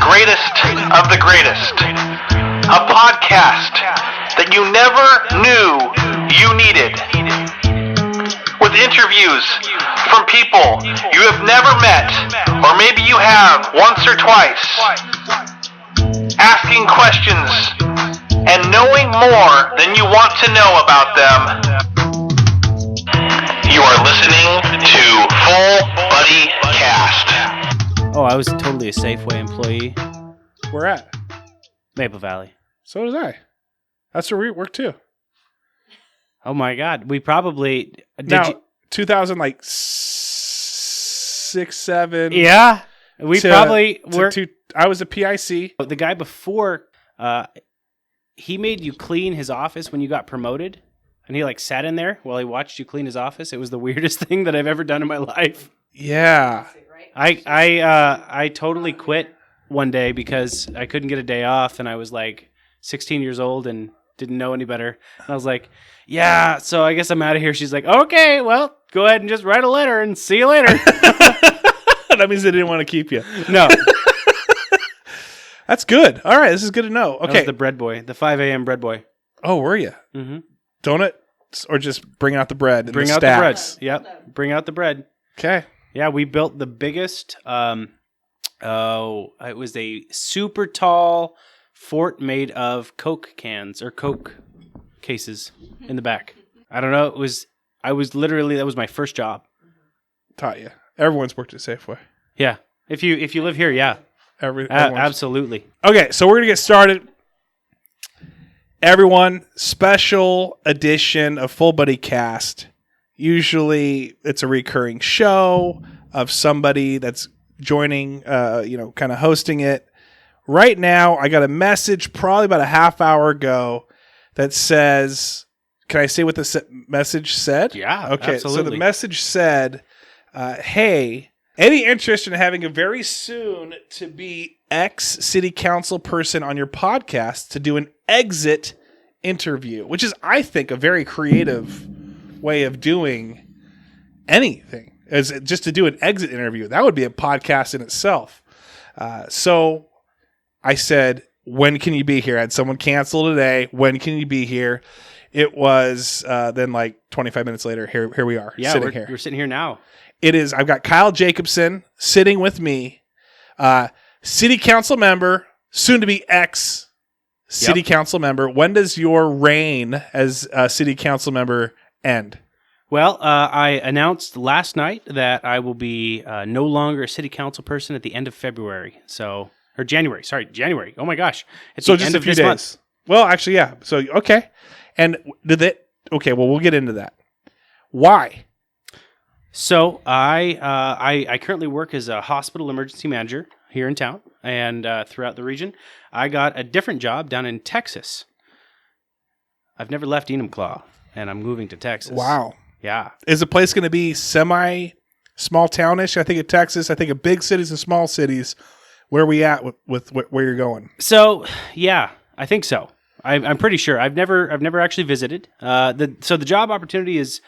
greatest of the greatest. A podcast that you never knew you needed. With interviews from people you have never met, or maybe you have once or twice. Asking questions and knowing more than you want to know about them. You are listening to Full Buddy Cast. Oh, I was totally a Safeway employee. Where at? Maple Valley. So was I. That's where we work too. Oh my God, we probably Now, 2006, 7. Yeah, we probably worked. I was a PIC. The guy before, he made you clean his office when you got promoted, and he like sat in there while he watched you clean his office. It was the weirdest thing that I've ever done in my life. Yeah. I totally quit one day because I couldn't get a day off, and I was like 16 years old and didn't know any better. And I was like, yeah, so I guess I'm out of here. She's like, okay, well, go ahead and just write a letter and see you later. That means they didn't want to keep you. No. That's good. All right, this is good to know. Okay. I was the bread boy, the 5 a.m. bread boy. Oh, were you? Mm-hmm. Donuts or just bring out the bread? Bring out the bread. Yep. Bring out the bread. Okay. Yeah, we built the biggest, it was a super tall fort made of Coke cans or Coke cases in the back. I don't know. That was my first job. Taught you. Everyone's worked at Safeway. Yeah. If you live here, yeah. Absolutely. Okay, so we're going to get started. Everyone, special edition of Full Buddy Cast. Usually it's a recurring show of somebody that's joining, kind of hosting it. Right now, I got a message probably about a half hour ago that says, can I say what the message said? Yeah, okay, absolutely. So the message said, hey, any interest in having a very soon to be ex-city council person on your podcast to do an exit interview, which is, I think, a very creative way of doing anything, is just to do an exit interview. That would be a podcast in itself. So I said, when can you be here? I had someone cancel today. When can you be here? It was then like 25 minutes later, here we are. Yeah, we're sitting here now. It is, I've got Kyle Jacobson sitting with me, city council member, soon to be ex-city council member. When does your reign as a city council member end? Well, I announced last night that I will be no longer a city council person at the end of February. January. Oh my gosh. It's so the just end a of few this days. month. Well, actually, yeah. So, okay. And we'll get into that. Why? So I currently work as a hospital emergency manager here in town and throughout the region. I got a different job down in Texas. I've never left Enumclaw, and I'm moving to Texas. Wow. Yeah. Is the place going to be semi-small townish? I think of Texas. I think of big cities and small cities. Where are we at with where you're going? So, yeah, I think so. I'm pretty sure. I've never actually visited. So the job opportunity is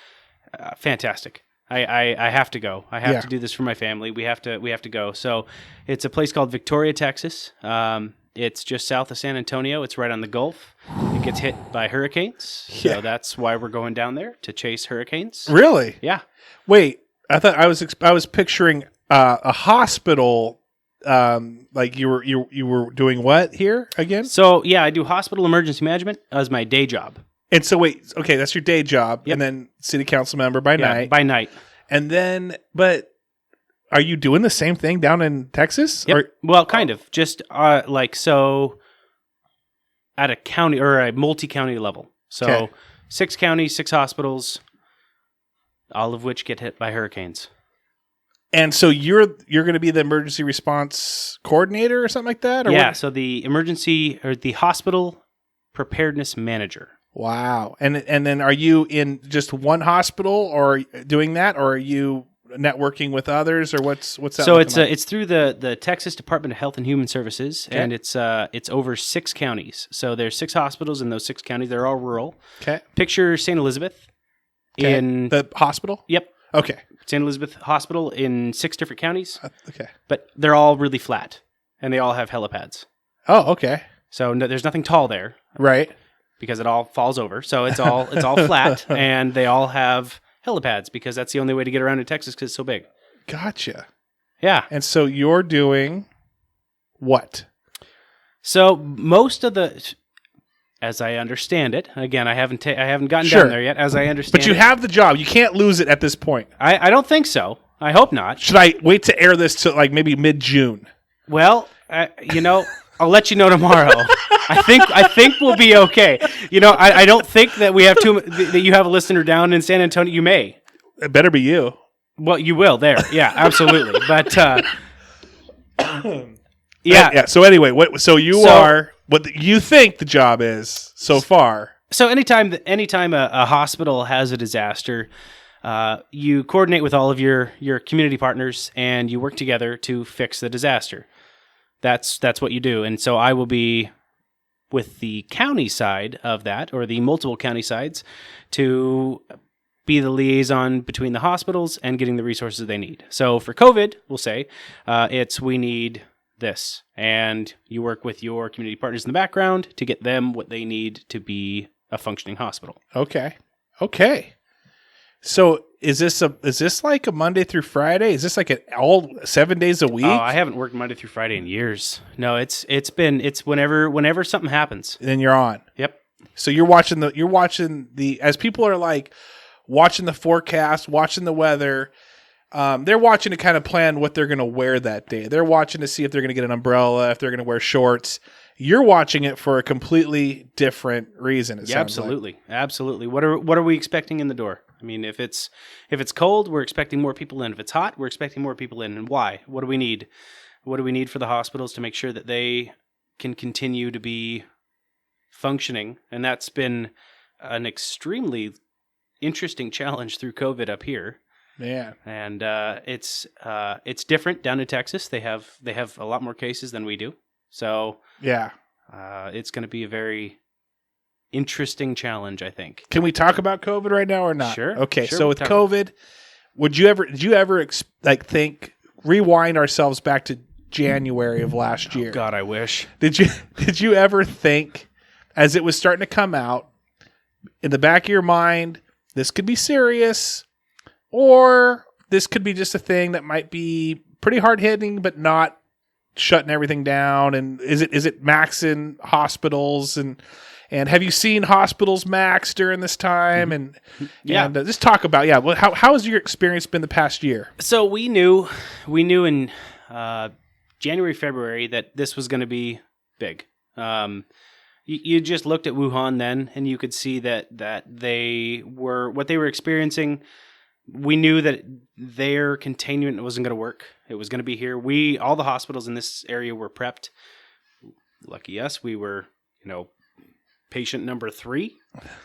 fantastic. I have to go. I have to do this for my family. We have to go. So it's a place called Victoria, Texas. It's just south of San Antonio. It's right on the Gulf. It gets hit by hurricanes. So that's why we're going down there, to chase hurricanes. Really? Yeah. Wait, I thought I was picturing a hospital. Like you were doing what here again? So yeah, I do hospital emergency management as my day job. And so wait, okay, that's your day job, and then city council member by night. By night. And then, but are you doing the same thing down in Texas? Yep. Well, kind of. Just so at a county or a multi-county level. So 6 counties, 6 hospitals, all of which get hit by hurricanes. And so you're going to be the emergency response coordinator or something like that? Or yeah, what? so the emergency or the hospital preparedness manager. Wow. And then are you in just one hospital or doing that, or are you networking with others, or what's that? So it's through the Texas Department of Health and Human Services, and it's over 6 counties. So there's 6 hospitals in those 6 counties. They're all rural. Okay. Picture St. Elizabeth in the hospital. Yep. Okay. St. Elizabeth Hospital in 6 different counties. Okay. But they're all really flat. and they all have helipads. Oh, okay. So there's nothing tall there, Right. because it all falls over. So it's all flat, and they all have helipads because that's the only way to get around in Texas because it's so big. Gotcha. Yeah. And so you're doing what? So most of as I understand it, again, I haven't gotten Sure. down there yet. As I understand, But you have the job. You can't lose it at this point. I don't think so. I hope not. Should I wait to air this to like maybe mid-June? Well, I'll let you know tomorrow. I think we'll be okay. I don't think that we have that you have a listener down in San Antonio. You may. It better be you. Well, you will there. Yeah, absolutely. But Yeah. So anyway, so you are what you think the job is so far. So anytime a hospital has a disaster, you coordinate with all of your community partners and you work together to fix the disaster. That's what you do. And so I will be with the county side of that, or the multiple county sides, to be the liaison between the hospitals and getting the resources they need. So for COVID, we'll say, we need this. And you work with your community partners in the background to get them what they need to be a functioning hospital. Okay. So is this like a Monday through Friday? Is this like all 7 days a week? Oh, I haven't worked Monday through Friday in years. No, it's whenever something happens. Then you're on. Yep. So you're watching the as people are like watching the forecast, watching the weather. They're watching to kind of plan what they're going to wear that day. They're watching to see if they're going to get an umbrella, if they're going to wear shorts. You're watching it for a completely different reason. Yeah, absolutely. What are we expecting in the door? I mean, if it's cold, we're expecting more people in. If it's hot, we're expecting more people in. And why? What do we need? What do we need for the hospitals to make sure that they can continue to be functioning? And that's been an extremely interesting challenge through COVID up here. Man. And it's different down in Texas. They have a lot more cases than we do. So yeah, it's going to be a very interesting challenge, I think. Can we talk about COVID right now or not? Sure. Okay. Sure, So with COVID, did you ever think rewind ourselves back to January of last year? Oh, God, I wish. Did you ever think, as it was starting to come out, in the back of your mind, this could be serious, or this could be just a thing that might be pretty hard hitting, but not shutting everything down? And is it maxing hospitals and have you seen hospitals max during this time? And just talk about how has your experience been the past year? So we knew in January, February that this was going to be big. You just looked at Wuhan then, and you could see that they were what they were experiencing. We knew that their containment wasn't going to work. It was going to be here. All the hospitals in this area were prepped. Lucky us, we were, patient number 3.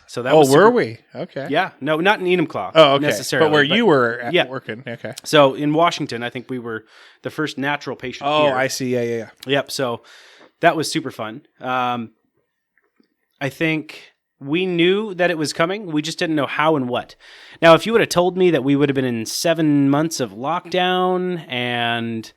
So that was were we? Okay. Yeah. No, not in Enumclaw. Oh, okay. Necessarily. But where you were working. Okay. So in Washington, I think we were the first natural patient here. Oh, I see. Yeah. Yep. So that was super fun. I think we knew that it was coming. We just didn't know how and what. Now, if you would have told me that we would have been in 7 months of lockdown and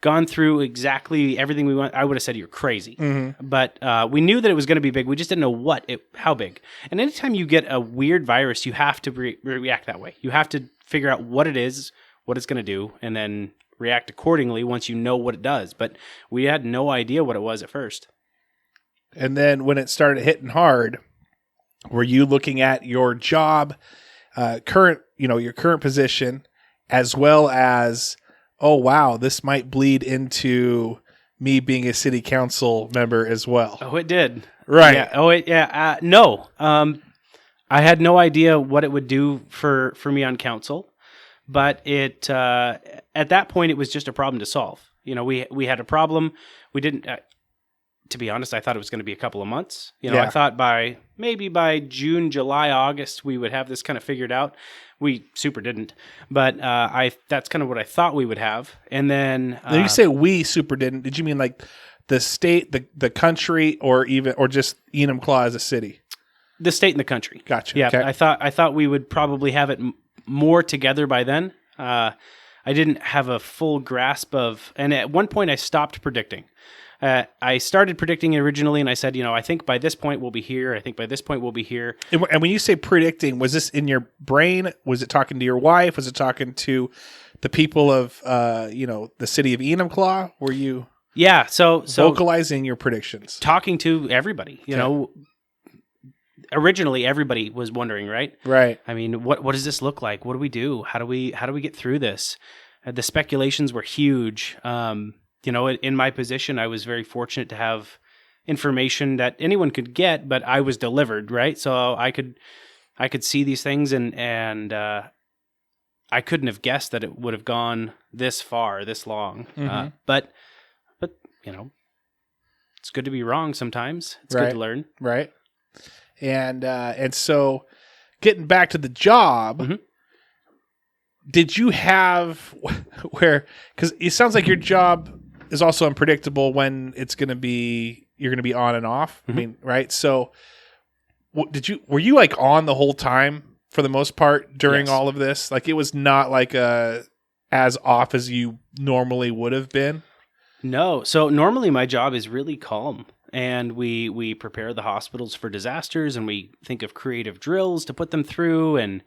gone through exactly everything we want, I would have said you're crazy. Mm-hmm. But we knew that it was going to be big. We just didn't know how big. And anytime you get a weird virus, you have to react that way. You have to figure out what it is, what it's going to do, and then react accordingly once you know what it does. But we had no idea what it was at first. And then when it started hitting hard, were you looking at your job, your current position, as well as, oh wow, this might bleed into me being a city council member as well? Oh, it did. Right. Yeah. No. I had no idea what it would do for me on council, but it at that point it was just a problem to solve. We had a problem. We didn't. To be honest, I thought it was going to be a couple of months. I thought by June, July, August, we would have this kind of figured out. We super didn't, but that's kind of what I thought we would have. And then you say we super didn't. Did you mean like the state, the country, or just Enumclaw as a city? The state and the country. Gotcha. Yeah, okay. I thought we would probably have it more together by then. I didn't have a full grasp of, and at one point I stopped predicting. I started predicting originally, and I said, I think by this point we'll be here. I think by this point we'll be here. And when you say predicting, was this in your brain? Was it talking to your wife? Was it talking to the people of, the city of Enumclaw? Were you so vocalizing your predictions? Talking to everybody, Originally, everybody was wondering, right? Right. I mean, what does this look like? What do we do? How do we get through this? The speculations were huge. In my position, I was very fortunate to have information that anyone could get, but I was delivered, right? So I could see these things, and I couldn't have guessed that it would have gone this far, this long. Mm-hmm. But it's good to be wrong sometimes. It's good to learn, right? And so, getting back to the job. Mm-hmm. Did you have because it sounds like your job is also unpredictable when you're going to be on and off. Mm-hmm. I mean, right? So were you like on the whole time for the most part during all of this? Like it was not like as off as you normally would have been? No. So normally my job is really calm, and we prepare the hospitals for disasters, and we think of creative drills to put them through, and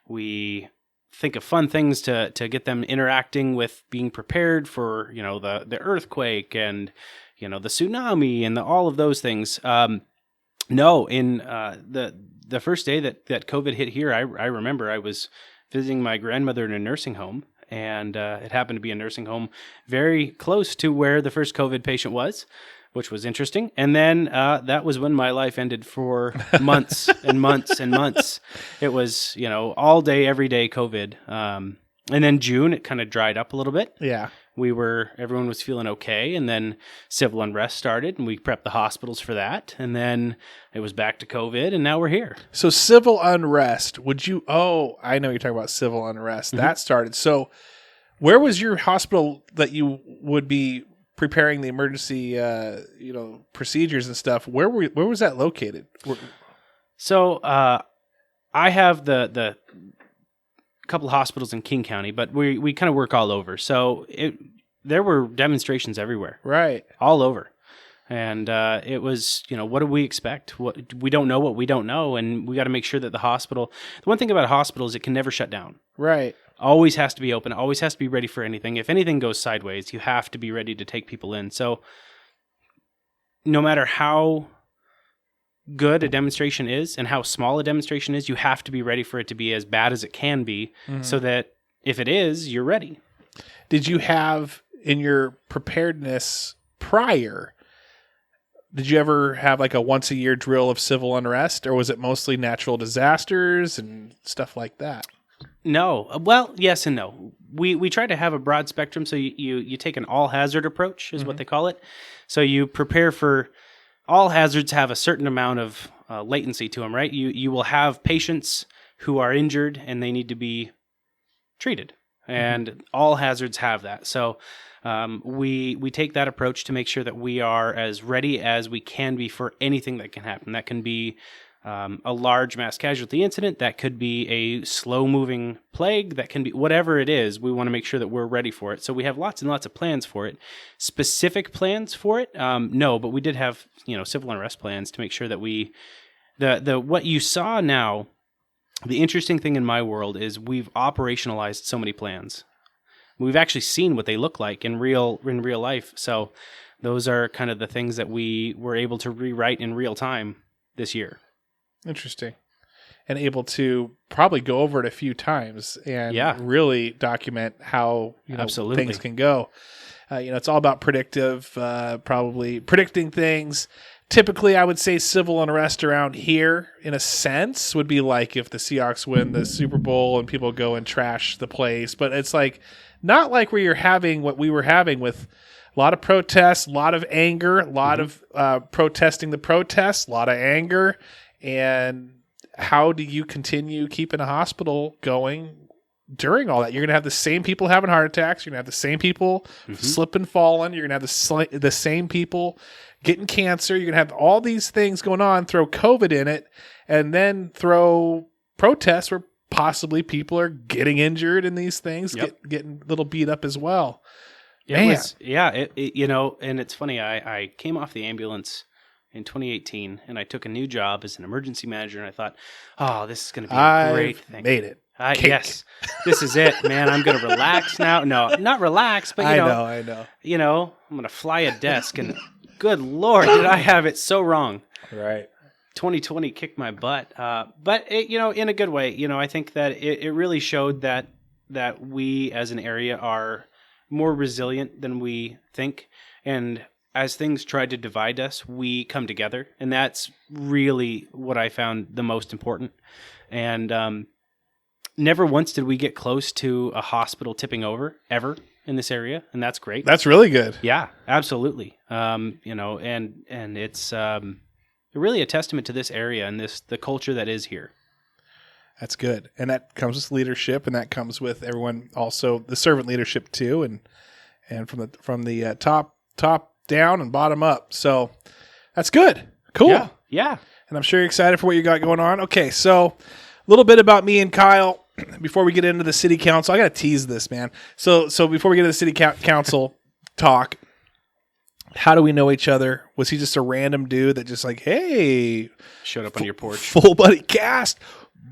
we think of fun things to get them interacting with being prepared for, the earthquake and, the tsunami and all of those things. No, in the first day that COVID hit here, I remember I was visiting my grandmother in a nursing home, and it happened to be a nursing home very close to where the first COVID patient was, which was interesting. And then that was when my life ended for months and months and months. It was, all day, every day COVID. And then June, it kind of dried up a little bit. Yeah. Everyone was feeling okay. And then civil unrest started, and we prepped the hospitals for that. And then it was back to COVID, and now we're here. So civil unrest, I know you're talking about civil unrest. Mm-hmm. That started. So where was your hospital that you would be preparing the emergency, procedures and stuff? Where was that located? So I have the couple of hospitals in King County, but we kind of work all over. So there were demonstrations everywhere, right, all over, and it was what do we expect? We don't know what we don't know, and we got to make sure that the hospital. The one thing about a hospital is it can never shut down. Right. Always has to be open, always has to be ready for anything. If anything goes sideways, you have to be ready to take people in. So no matter how good a demonstration is and how small a demonstration is, you have to be ready for it to be as bad as it can be, mm-hmm. so that if it is, you're ready. Did you have, in your preparedness prior, did you ever have like a once-a-year drill of civil unrest, or was it mostly natural disasters and stuff like that? No. Well, yes and no. We try to have a broad spectrum, so you take an all-hazard approach, is mm-hmm. what they call it. So you prepare for all hazards have a certain amount of latency to them, right? You will have patients who are injured and they need to be treated, and mm-hmm. all hazards have that. So we take that approach to make sure that we are as ready as we can be for anything that can happen. That can be a large mass casualty incident, that could be a slow-moving plague, that can be whatever it is. We want to make sure that we're ready for it. So we have lots and lots of plans for it. Specific plans for it? No, but we did have civil unrest plans to make sure that the what you saw now. The interesting thing in my world is we've operationalized so many plans. We've actually seen what they look like in real life. So those are kind of the things that we were able to rewrite in real time this year. Interesting. And able to probably go over it a few times and really document how Absolutely. Things can go. It's all about probably predicting things. Typically, I would say civil unrest around here, in a sense, would be like if the Seahawks win the Super Bowl and people go and trash the place. But it's like not like where you're having what we were having with a lot of protests, a lot of anger, a lot mm-hmm. of protesting the protests, a lot of anger. And how do you continue keeping a hospital going during all that? You're going to have the same people having heart attacks. You're going to have the same people mm-hmm. slip and falling. You're going to have the same people getting cancer. You're going to have all these things going on. Throw COVID in it, and then throw protests where possibly people are getting injured in these things, getting a little beat up as well. And it's funny. I came off the ambulance in 2018, and I took a new job as an emergency manager, and I thought, oh, this is going to be a great thing. Made it. Yes, this is it, man. I'm going to relax now. No, not relax, but I know. I'm going to fly a desk, and good Lord, did I have it so wrong. Right. 2020 kicked my butt, but in a good way. I think that it really showed that we as an area are more resilient than we think, and as things tried to divide us, we come together, and that's really what I found the most important. And never once did we get close to a hospital tipping over ever in this area, and that's great. That's really good. Yeah, absolutely. And it's really a testament to this area and the culture that is here. That's good. And that comes with leadership, and that comes with everyone also the servant leadership too, and from the top down and bottom up. So that's good. Cool. Yeah. And I'm sure you're excited for what you got going on. Okay, so a little bit about me and Kyle before we get into the city council. I got to tease this, man. So before we get into the city council talk, how do we know each other? Was he just a random dude that just like, hey, showed up on your porch? Full Buddy Cast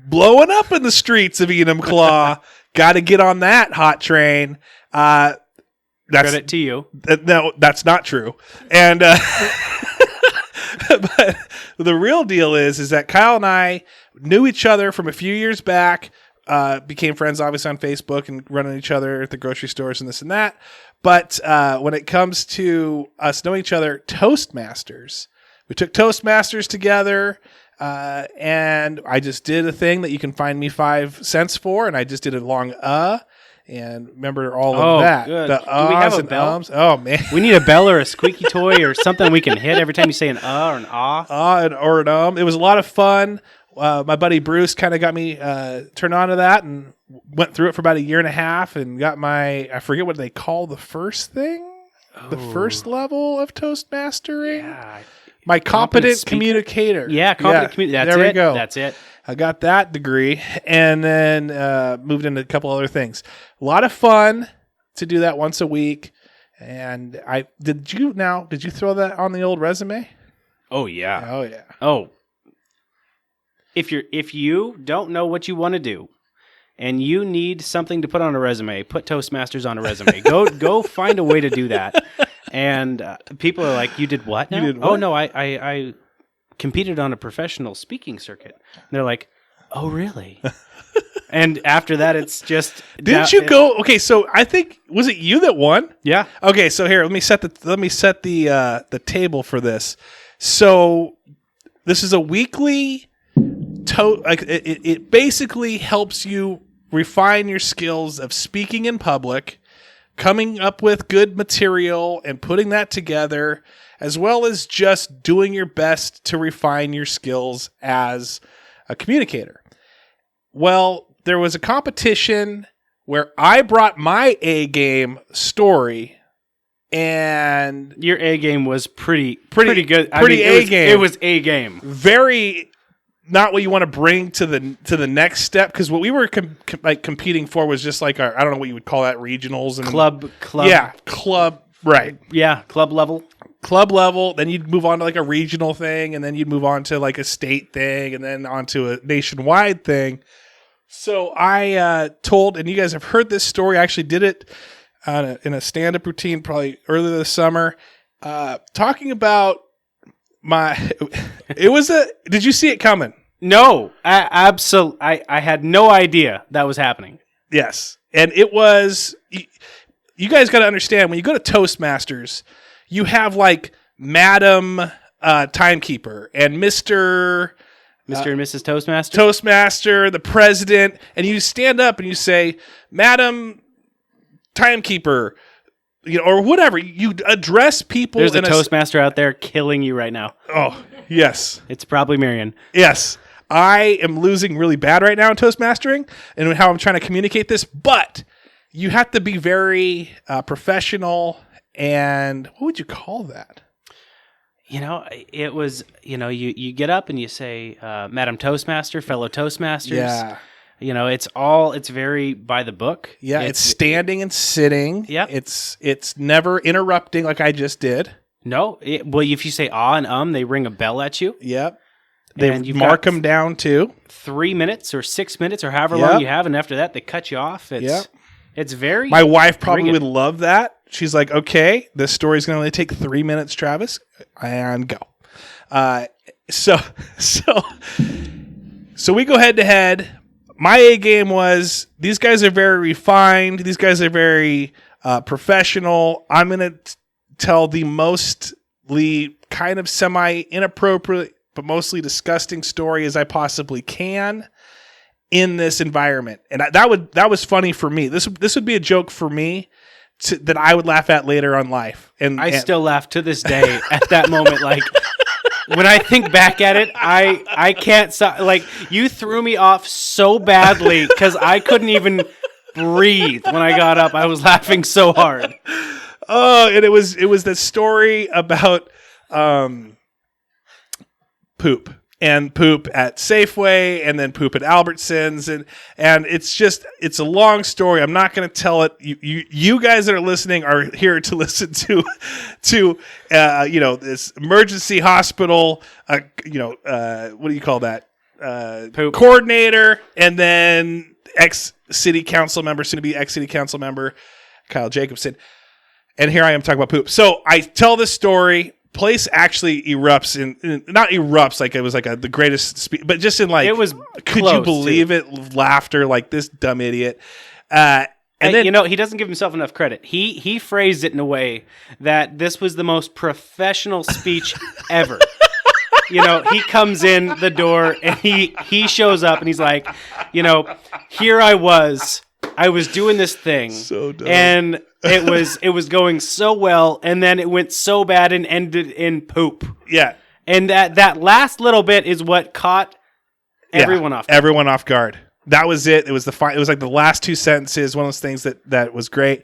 blowing up in the streets of Enumclaw. Got to get on that hot train. Credit to you. No, that's not true. And but the real deal is that Kyle and I knew each other from a few years back, became friends obviously on Facebook and running each other at the grocery stores and this and that. But when it comes to us knowing each other, Toastmasters. We took Toastmasters together, and I just did a thing that you can find me 5 cents for, and I just did a long and remember all of that. Good. The Do we have a bell? ums. Oh, man. We need a bell or a squeaky toy or something we can hit every time you say an or an ah. Or an It was a lot of fun. My buddy Bruce kind of got me turned on to that and went through it for about a year and a half and got I forget what they call the first thing, the first level of Toastmastering. Yeah. My competent communicator. Yeah, competent communicator. There we go. That's it. I got that degree and then moved into a couple other things. A lot of fun to do that once a week. And did you throw that on the old resume? Oh yeah. Oh yeah. Oh. If you don't know what you want to do and you need something to put on a resume, put Toastmasters on a resume. Go find a way to do that. And people are like, "You did what now?" You did what? Oh no, I competed on a professional speaking circuit. And they're like, "Oh really?" And after that, it's just didn't you go? Okay, so I think was it you that won? Yeah. Okay, so here let me set the table for this. So this is a weekly. It basically helps you refine your skills of speaking in public, coming up with good material and putting that together, as well as just doing your best to refine your skills as a communicator. Well, there was a competition where I brought my A game story, and your A game was pretty good. It was A game. Very not what you want to bring to the next step, because what we were competing for was just like I don't know what you would call that, regionals and club. Yeah, club. Right. Yeah, club level. Then you'd move on to like a regional thing, and then you'd move on to like a state thing, and then onto a nationwide thing. So I told, and you guys have heard this story. I actually did it in a stand-up routine probably earlier this summer, talking about did you see it coming? No, I had no idea that was happening. Yes. And it was, you guys got to understand, when you go to Toastmasters, you have like Madam Timekeeper and Mr. and Mrs. Toastmaster? Toastmaster, the president, and you stand up and you say, Madam Timekeeper, or whatever. You address people. There's a Toastmaster out there killing you right now. Oh, yes. It's probably Marion. Yes. I am losing really bad right now in Toastmastering and how I'm trying to communicate this, but you have to be very professional, and what would you call that? It was, you get up and you say, Madam Toastmaster, fellow Toastmasters. Yeah. It's very by the book. Yeah, it's standing and sitting. Yep. It's never interrupting like I just did. No, if you say and they ring a bell at you. Yep. They mark them down too. 3 minutes or 6 minutes or however long you have, and after that they cut you off. It's very. My wife probably would love that. She's like, okay, this story's going to only take 3 minutes, Travis, and go. So we go head to head. My A game was, these guys are very refined. These guys are very professional. I'm going to tell the mostly kind of semi-inappropriate, but mostly disgusting story as I possibly can in this environment. And that was funny for me. This would be a joke for me that I would laugh at later on life. And I still laugh to this day at that moment. Like, when I think back at it, I can't stop. Like, you threw me off so badly because I couldn't even breathe when I got up. I was laughing so hard. Oh, and it was the story about poop at Safeway and then poop at Albertsons and it's a long story. I'm not going to tell it. You guys that are listening are here to listen to this emergency hospital what do you call that poop coordinator, and then ex-city council member, soon to be ex-city council member Kyle Jacobson, and here I am talking about poop. So I tell this story. Place actually erupts not erupts like it was like the greatest but just in like, it was could you believe it, laughter, like this dumb idiot. And then he doesn't give himself enough credit. He phrased it in a way that this was the most professional speech ever. He comes in the door and he shows up and he's like, here I was doing this thing, so dumb. And it was going so well, and then it went so bad and ended in poop. Yeah. And that last little bit is what caught everyone off guard. Everyone off guard. That was it. It was it was like the last two sentences, one of those things that was great.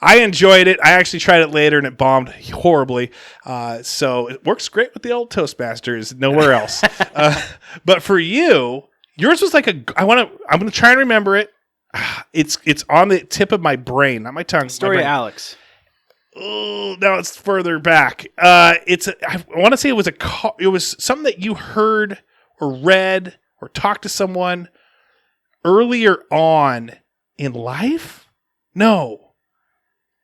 I enjoyed it. I actually tried it later and it bombed horribly. So it works great with the old Toastmasters, nowhere else. But for you, yours was like I'm going to try and remember it. It's on the tip of my brain, not my tongue. Story of Alex. Oh, no, it's further back. I want to say it was something that you heard or read or talked to someone earlier on in life. No.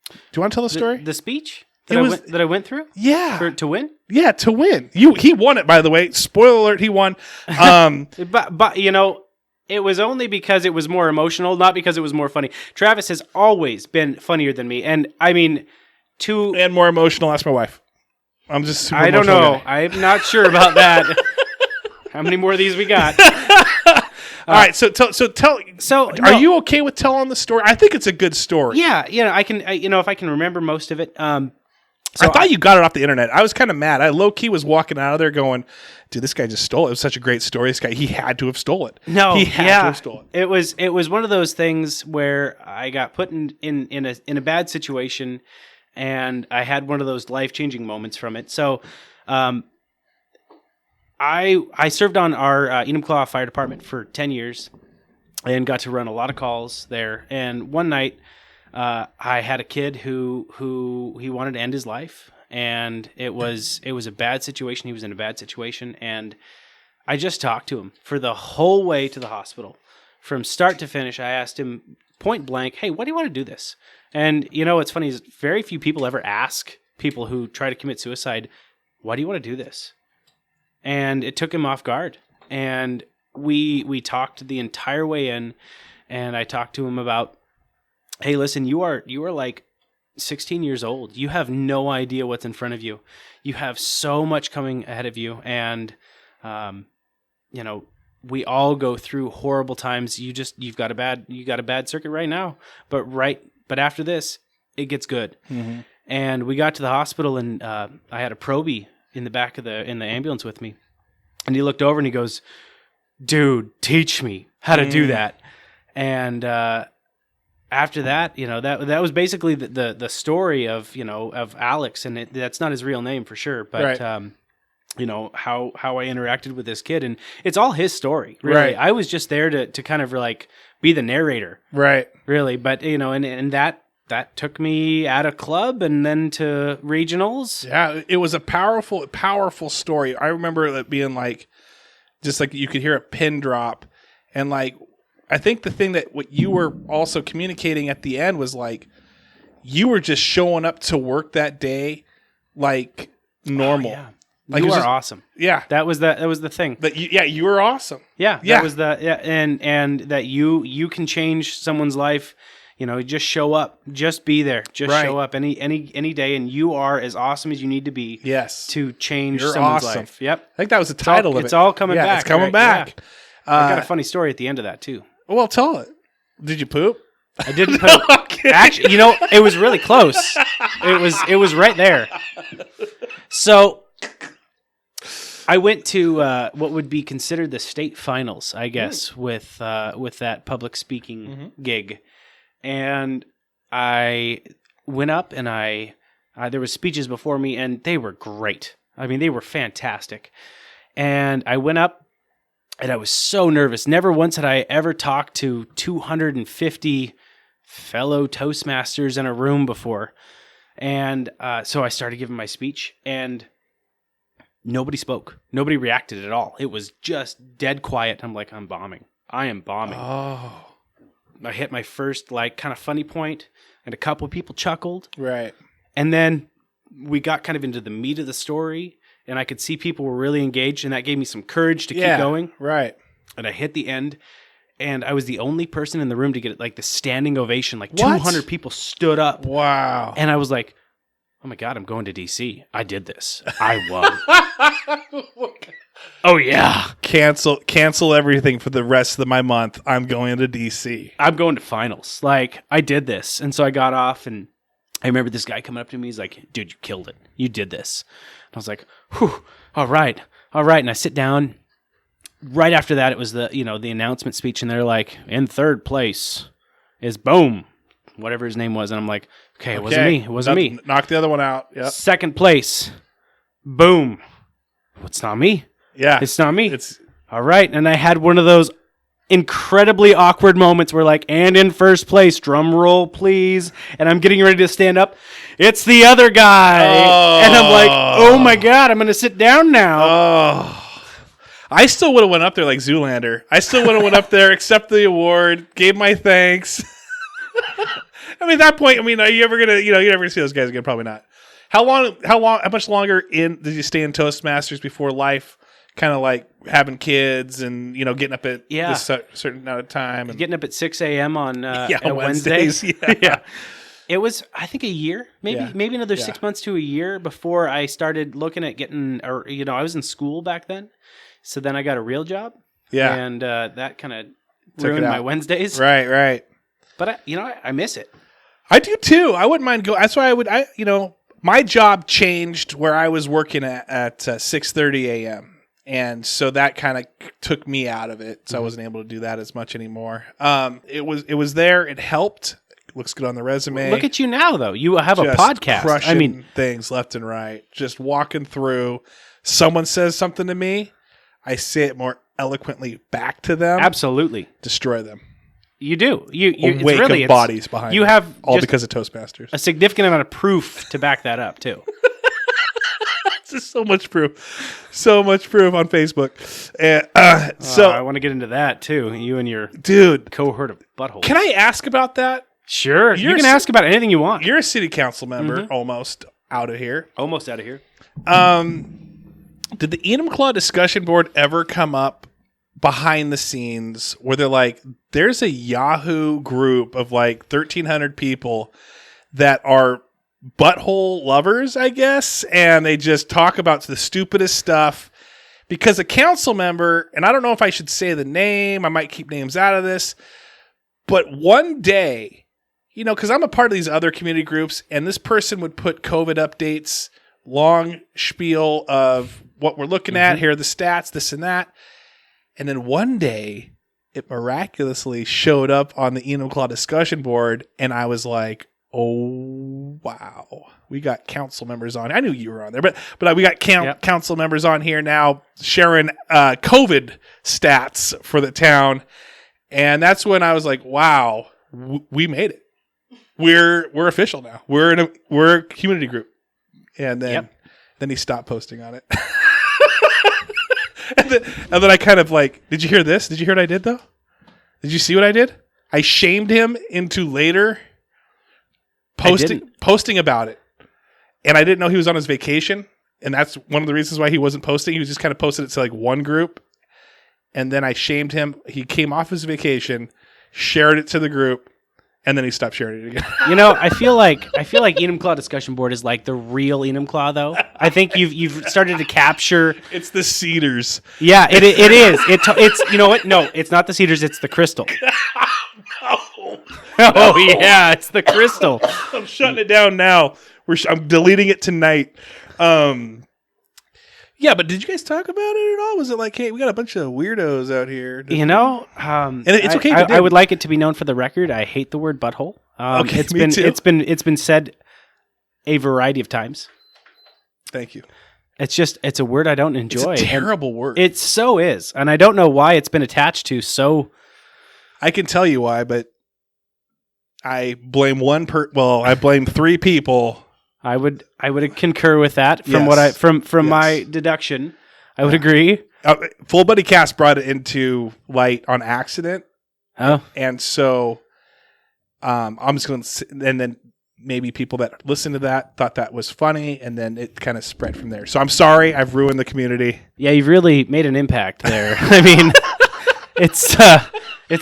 Do you want to tell the story? The speech that I went through? Yeah. To win? Yeah, to win. He won it, by the way. Spoiler alert, he won. But it was only because it was more emotional, not because it was more funny. Travis has always been funnier than me, and I mean, and more emotional. Ask my wife. I'm just super I don't know. Guy. I'm not sure about that. How many more of these we got? All right, so tell. So, are you okay with telling the story? I think it's a good story. Yeah, I can. If I can remember most of it. I thought you got it off the internet. I was kind of mad. I low key was walking out of there going, "Dude, this guy just stole it. It was such a great story. This guy, he had to have stole it. No, he had to have stolen it. It was one of those things where I got put in a bad situation, and I had one of those life-changing moments from it. So, I served on our Enumclaw Fire Department for 10 years and got to run a lot of calls there. And one night, I had a kid who he wanted to end his life, and it was a bad situation. He was in a bad situation, and I just talked to him for the whole way to the hospital. From start to finish, I asked him point blank, "Hey, why do you want to do this?" And what's funny is very few people ever ask people who try to commit suicide, "Why do you want to do this?" And it took him off guard. And we talked the entire way in, and I talked to him about, "Hey, listen, you are like 16 years old. You have no idea what's in front of you. You have so much coming ahead of you, and we all go through horrible times. You've got a bad circuit right now, but after this, it gets good." Mm-hmm. And we got to the hospital, and I had a probie in the back of in the ambulance with me, and he looked over and he goes, "Dude, teach me how to do that." And after that, that was basically the story of Alex, and that's not his real name for sure, but right. how I interacted with this kid, and it's all his story. Really, Right. I was just there to kind of like be the narrator. Right. Really, but and that took me at a club and then to regionals. Yeah, it was a powerful story. I remember it being like, just like you could hear a pin drop, and like, I think the thing that what you were also communicating at the end was like, you were just showing up to work that day like normal. Oh, yeah. Like You it was are just- awesome. Yeah. That was the thing. But you were awesome. Yeah, Yeah. that was and that you can change someone's life. Just show up, just be there, just Right. show up any day, and you are as awesome as you need to be. Yes. To change You're someone's awesome. life. Yep. I think that was the title of it. It's all coming back. It's coming right? back. Yeah. I got a funny story at the end of that too. Well, tell it. Did you poop? I didn't poop. Actually, it was really close. It was right there. So I went to what would be considered the state finals, I guess, with that public speaking gig, and I went up and there was speeches before me, and they were great. I mean, they were fantastic. And I went up, and I was so nervous. Never once had I ever talked to 250 fellow Toastmasters in a room before. And so I started giving my speech, and nobody spoke. Nobody reacted at all. It was just dead quiet. I'm like, I'm bombing. I am bombing. Oh. I hit my first like kind of funny point, and a couple of people chuckled. Right. And then we got kind of into the meat of the story, and I could see people were really engaged, and that gave me some courage to keep going. Right. And I hit the end, and I was the only person in the room to get like the standing ovation. Like What? 200 people stood up. Wow. And I was like, oh my God, I'm going to DC. I did this. I won. Oh yeah. Cancel everything for the rest of my month. I'm going to DC. I'm going to finals. Like, I did this. And so I got off, and I remember this guy coming up to me. He's like, dude, you killed it. You did this. And I was like, whew, all right. And I sit down. Right after that, it was the announcement speech, and they're like, in third place is Boom, whatever his name was. And I'm like, okay, it wasn't me. It wasn't me. Knock the other one out. Yep. Second place, Boom. It's not me. Yeah. It's not me. It's All right. And I had one of those incredibly awkward moments where like, and in first place, drum roll, please. And I'm getting ready to stand up. It's the other guy. And I'm like, oh my God, I'm going to sit down now. Oh. I still would have went up there like Zoolander. I still would have went up there, accepted the award, gave my thanks. I mean, at that point, are you ever gonna, you're never gonna see those guys again? Probably not. How much longer did you stay in Toastmasters before life kind of like having kids and, getting up at this certain amount of time? And Getting up at 6 a.m. on on Wednesdays. Yeah. It was, I think, a year, maybe another 6 months to a year before I started looking at getting, I was in school back then. So then I got a real job. Yeah. And that kind of ruined my Wednesdays. Right. But I miss it. I do too. I wouldn't mind going. That's why my job changed where I was working at 6:30 a.m. And so that kind of took me out of it. So I wasn't able to do that as much anymore. It was there. It helped. It looks good on the resume. Look at you now, though. You have a podcast. Crushing things left and right. Just walking through. Someone says something to me. I say it more eloquently back to them. Absolutely. Destroy them. You do. A wake of bodies behind you them. have all because of Toastmasters. A significant amount of proof to back that up, too. Just so much proof. So much proof on Facebook. And, I want to get into that, too. You and your cohort of buttholes. Can I ask about that? Sure. You can ask about anything you want. You're a city council member, almost out of here. Almost out of here. Did the Enumclaw discussion board ever come up behind the scenes where they're like, there's a Yahoo group of like 1,300 people that are butthole lovers, I guess, and they just talk about the stupidest stuff because a council member, and I don't know if I should say the name, I might keep names out of this, but one day, because I'm a part of these other community groups, and this person would put COVID updates, long spiel of what we're looking at, here are the stats, this and that. And then one day, it miraculously showed up on the Enumclaw discussion board, and I was like, oh Wow. We got council members on. I knew you were on there, but we got council members on here now sharing COVID stats for the town. And that's when I was like, wow, we made it. We're official now. We're a community group. And then he stopped posting on it. and then I kind of like, did you hear this? Did you hear what I did though? Did you see what I did? I shamed him into later posting about it. And I didn't know he was on his vacation. And that's one of the reasons why he wasn't posting. He was just kind of posted it to like one group. And then I shamed him. He came off his vacation, shared it to the group, and then he stopped sharing it again. I feel like Enumclaw discussion board is like the real Enumclaw, though. I think you've started to capture. It's the Cedars. Yeah, it is. It's you know what? No, it's not the Cedars. It's the Crystal. No. Oh yeah, it's the Crystal. I'm shutting it down now. I'm deleting it tonight. Yeah, but did you guys talk about it at all? Was it like, hey, we got a bunch of weirdos out here? And it's okay. I would like it to be known for the record. I hate the word butthole. Okay, it's been said a variety of times. Thank you. It's a word I don't enjoy. It's a terrible word. It so is, and I don't know why it's been attached to so. I can tell you why, but I blame I blame three people. I would concur with that from my deduction. I would agree. fullbuddycast brought it into light on accident. Oh, and so I'm just going to, and then maybe people that listened to that thought that was funny, and then it kind of spread from there. So I'm sorry, I've ruined the community. Yeah, you've really made an impact there. I mean, it's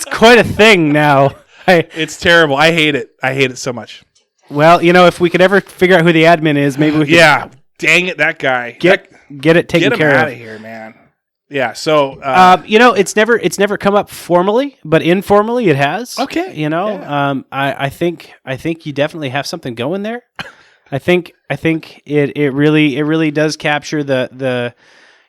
quite a thing now. It's terrible. I hate it. I hate it so much. Well, if we could ever figure out who the admin is, maybe we could. Yeah, dang it, that guy. Get it taken care of. Get him out of here, man. Yeah, so it's never come up formally, but informally it has. Okay. I think you definitely have something going there. I think it really does capture the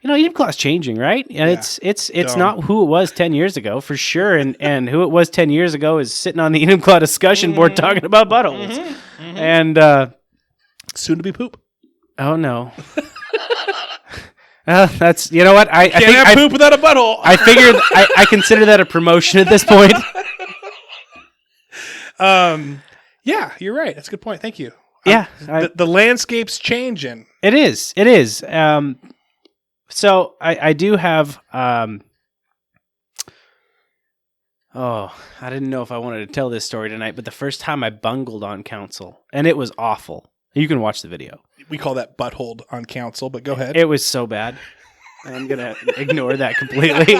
Enumclaw's changing, right? And it's not who it was 10 years ago for sure, and who it was 10 years ago is sitting on the Enumclaw discussion board talking about buttholes. And soon to be poop. Oh no. That's what I can't have poop without a butthole. I figured I consider that a promotion at this point. Yeah, you're right. That's a good point. Thank you. Yeah, the landscape's changing. It is. So I do have. I didn't know if I wanted to tell this story tonight, but the first time I bungled on council, and it was awful. You can watch the video. We call that butthole on council, but go ahead. It was so bad. I'm going to ignore that completely.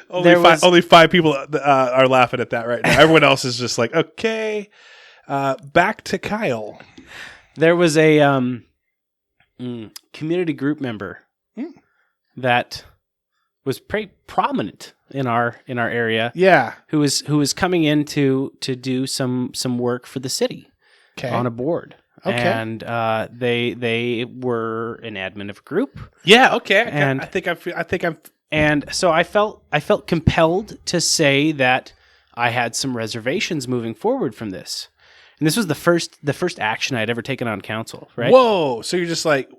Only 5 people are laughing at that right now. Everyone else is just like, okay. Back to Kyle. There was a community group member that was pretty prominent in our area. Yeah. Who was coming in to do some work for the city. Okay. On a board. Okay. And they were an admin of a group. Yeah, okay. And I think I'm and so I felt compelled to say that I had some reservations moving forward from this. And this was the first action I'd ever taken on council, right? Whoa. So you're just like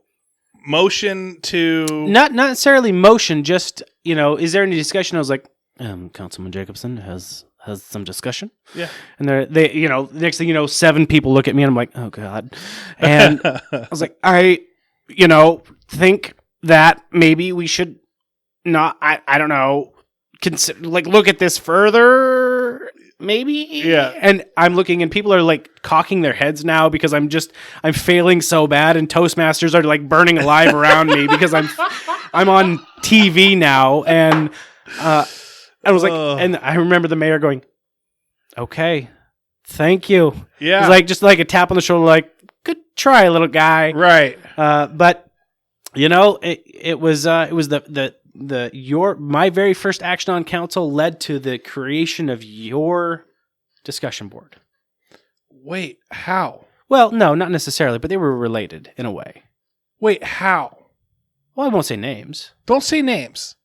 motion to not necessarily motion, just, is there any discussion? I was like, Councilman Jacobson has some discussion. Yeah. And they next thing you know, 7 people look at me and I'm like, oh God. And I was like, I think that maybe we should not, I don't know, consider, look at this further, maybe. Yeah. And I'm looking and people are like cocking their heads now because I'm failing so bad, and Toastmasters are like burning alive around me because I'm on TV now. And, I was like, and I remember the mayor going, okay, thank you. Yeah. It was like, just like a tap on the shoulder, like, good try, little guy. Right. But it was my very first action on council led to the creation of your discussion board. Wait, how? Well, no, not necessarily, but they were related in a way. Wait, how? Well, I won't say names. Don't say names.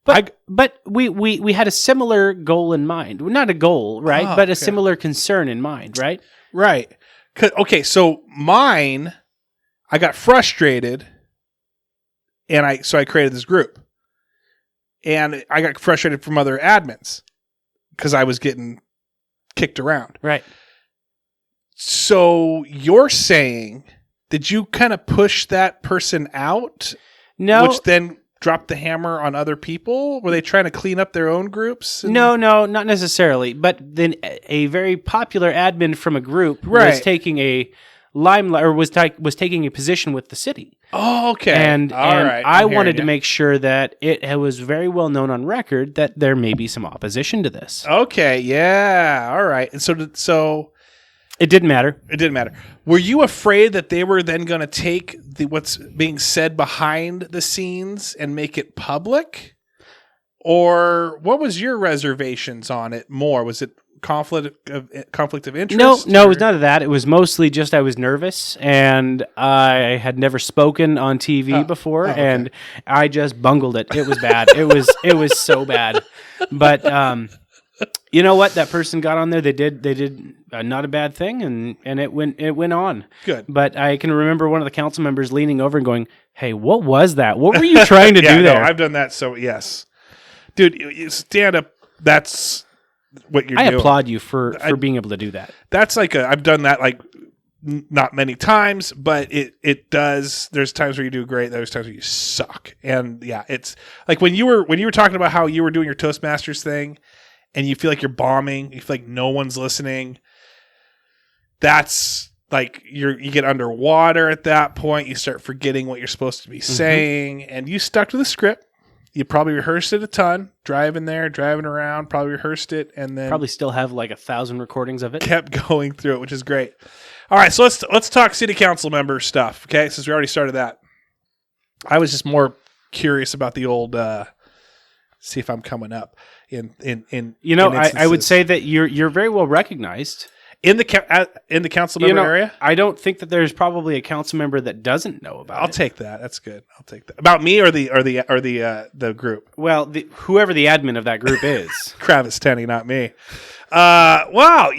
But we had a similar goal in mind. Not a goal, right? But a similar concern in mind, right? Right. Okay, so mine, I got frustrated, and I created this group. And I got frustrated from other admins because I was getting kicked around. Right. So you're saying, did you kind of push that person out? No. Which then dropped the hammer on other people? Were they trying to clean up their own groups? No, not necessarily. But then a very popular admin from a group was taking a limelight, or was taking a position with the city. Oh, okay. And right. I wanted to make sure that it was very well known on record that there may be some opposition to this. Okay, yeah, all right. And so it didn't matter. It didn't matter. Were you afraid that they were then going to take what's being said behind the scenes and make it public? Or what was your reservations on it more? Was it conflict of interest? No, it was none of that. It was mostly just I was nervous, and I had never spoken on TV before, and I just bungled it. It was bad. it was so bad. But you know what? That person got on there. They did not a bad thing, and it went on. Good. But I can remember one of the council members leaning over and going, "Hey, what was that? What were you trying to do there?" No, I've done that. So yes, dude, you stand up. That's what you're doing. I applaud you for being able to do that. That's I've done that not many times, but it does. There's times where you do great. There's times where you suck. And yeah, it's like when you were talking about how you were doing your Toastmasters thing and you feel like you're bombing, you feel like no one's listening. That's like you get underwater at that point. You start forgetting what you're supposed to be saying, and you stuck to the script. You probably rehearsed it a ton, driving around, probably rehearsed it, and then probably still have like 1,000 recordings of it. Kept going through it, which is great. All right, so let's talk city council member stuff, okay? Since we already started that. I was just more curious about the old see if I'm coming up in I would say that you're very well recognized. In the council member area? I don't think that there's probably a council member that doesn't know about it. I'll take that. That's good. I'll take that. About me or the group? Well, whoever the admin of that group is. Kravis Tenney, not me. Wow,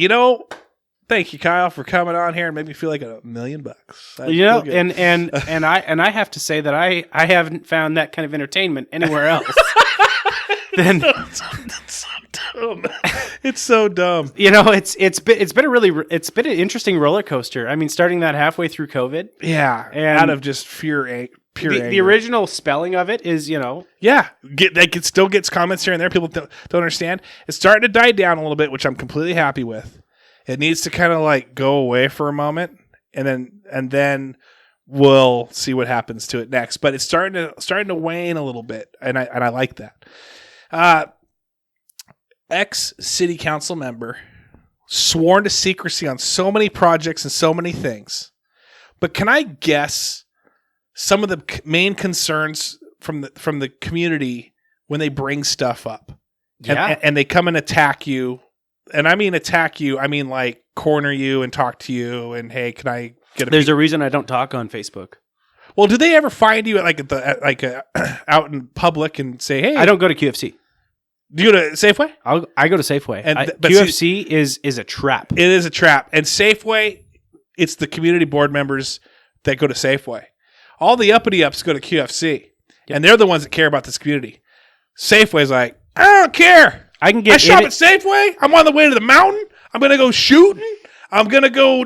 thank you, Kyle, for coming on here and making me feel like $1 million. And I have to say that I haven't found that kind of entertainment anywhere else. That's so dumb. It's so dumb. It's been an interesting roller coaster. I mean, starting that halfway through COVID. Yeah, and out of just pure anger. The original spelling of it is, it still gets comments here and there. People don't understand. It's starting to die down a little bit, which I'm completely happy with. It needs to kind of go away for a moment, and then we'll see what happens to it next. But it's starting to wane a little bit, and I like that. Ex-city council member, sworn to secrecy on so many projects and so many things. But can I guess some of the main concerns from the community when they bring stuff up? Yeah. And they come and attack you. And I mean attack you, I mean corner you and talk to you and, hey, can I get a There's a reason I don't talk on Facebook. Well, do they ever find you out in public and say, hey? I don't go to QFC. Do you go to Safeway? I go to Safeway. But QFC is a trap. It is a trap. And Safeway, it's the community board members that go to Safeway. All the uppity-ups go to QFC. Yep. And they're the ones that care about this community. Safeway's like, I don't care. I shop at Safeway. I'm on the way to the mountain. I'm going to go shooting. I'm going to go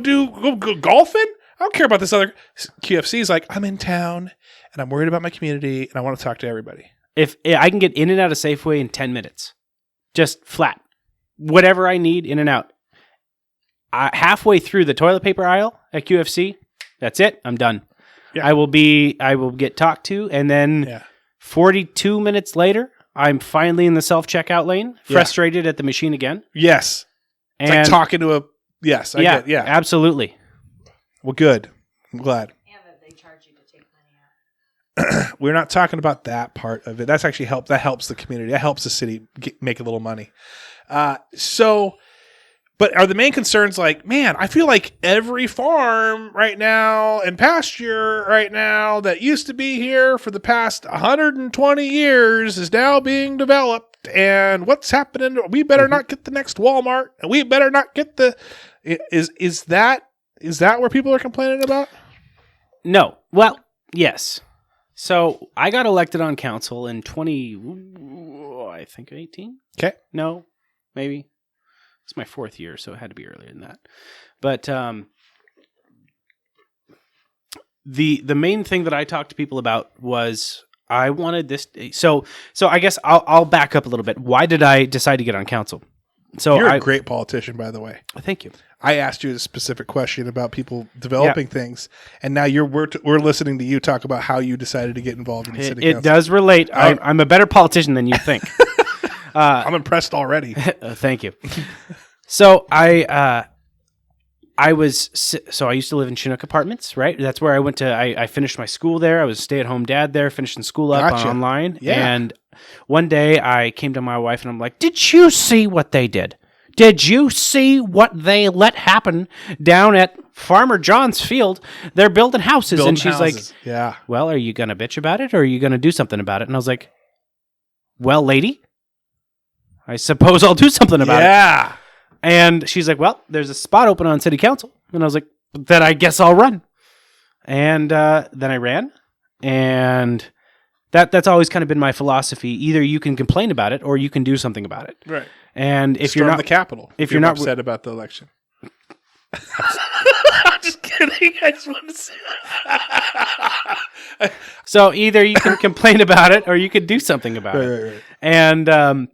golfing. I don't care about this other. QFC's like, I'm in town, and I'm worried about my community, and I want to talk to everybody. If I can get in and out of Safeway in 10 minutes, just flat, whatever I need, in and out. Halfway through the toilet paper aisle at QFC, that's it. I'm done. Yeah. I will get talked to, and then 42 minutes later, I'm finally in the self-checkout lane, frustrated at the machine again. Yes. It's like talking to a... Yes, I get. Yeah, absolutely. Well, good. I'm glad. And that they charge you to take money out. We're not talking about that part of it. That's actually That helps the community. That helps the city make a little money. So But are the main concerns like, man, I feel like every farm right now and pasture right now that used to be here for the past 120 years is now being developed. And what's happening? We better not get the next Walmart, and we better not get the. Is that where people are complaining about? No. Well, yes. So I got elected on council in 18. Okay. No, maybe. It's my 4th year, so it had to be earlier than that. But the main thing that I talked to people about was I wanted this. So I guess I'll back up a little bit. Why did I decide to get on council? So you're a great politician, by the way. Thank you. I asked you a specific question about people developing things, and now we're listening to you talk about how you decided to get involved in the city council. It does relate. I'm a better politician than you think. I'm impressed already. Thank you. So I used to live in Chinook Apartments, right? That's where I went to. I finished my school there. I was a stay-at-home dad there, finishing school up online. Yeah. And one day I came to my wife and I'm like, "Did you see what they did? Did you see what they let happen down at Farmer John's field? They're building houses." And she's like, "Yeah. Well, are you going to bitch about it or are you going to do something about it?" And I was like, "Well, lady, I suppose I'll do something about it." Yeah. And she's like, "Well, there's a spot open on city council." And I was like, "Then I guess I'll run." And then I ran. And that's always kind of been my philosophy. Either you can complain about it or you can do something about it. Right. And if Storm you're not the Capitol, if you're not upset about the election. I'm just kidding. I just want to say that. So either you can complain about it or you could do something about it. Right. And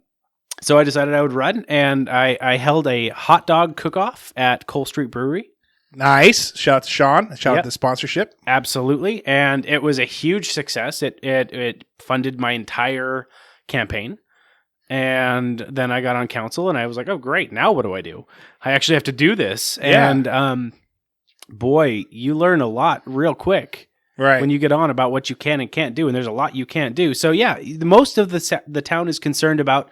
so I decided I would run, and I held a hot dog cook-off at Cole Street Brewery. Nice. Shout out to Sean. Shout out to the sponsorship. Absolutely. And it was a huge success. It funded my entire campaign. And then I got on council and I was like, "Oh, great. Now what do I do? I actually have to do this." Yeah. And boy, you learn a lot real quick when you get on about what you can and can't do. And there's a lot you can't do. So yeah, most of the town is concerned about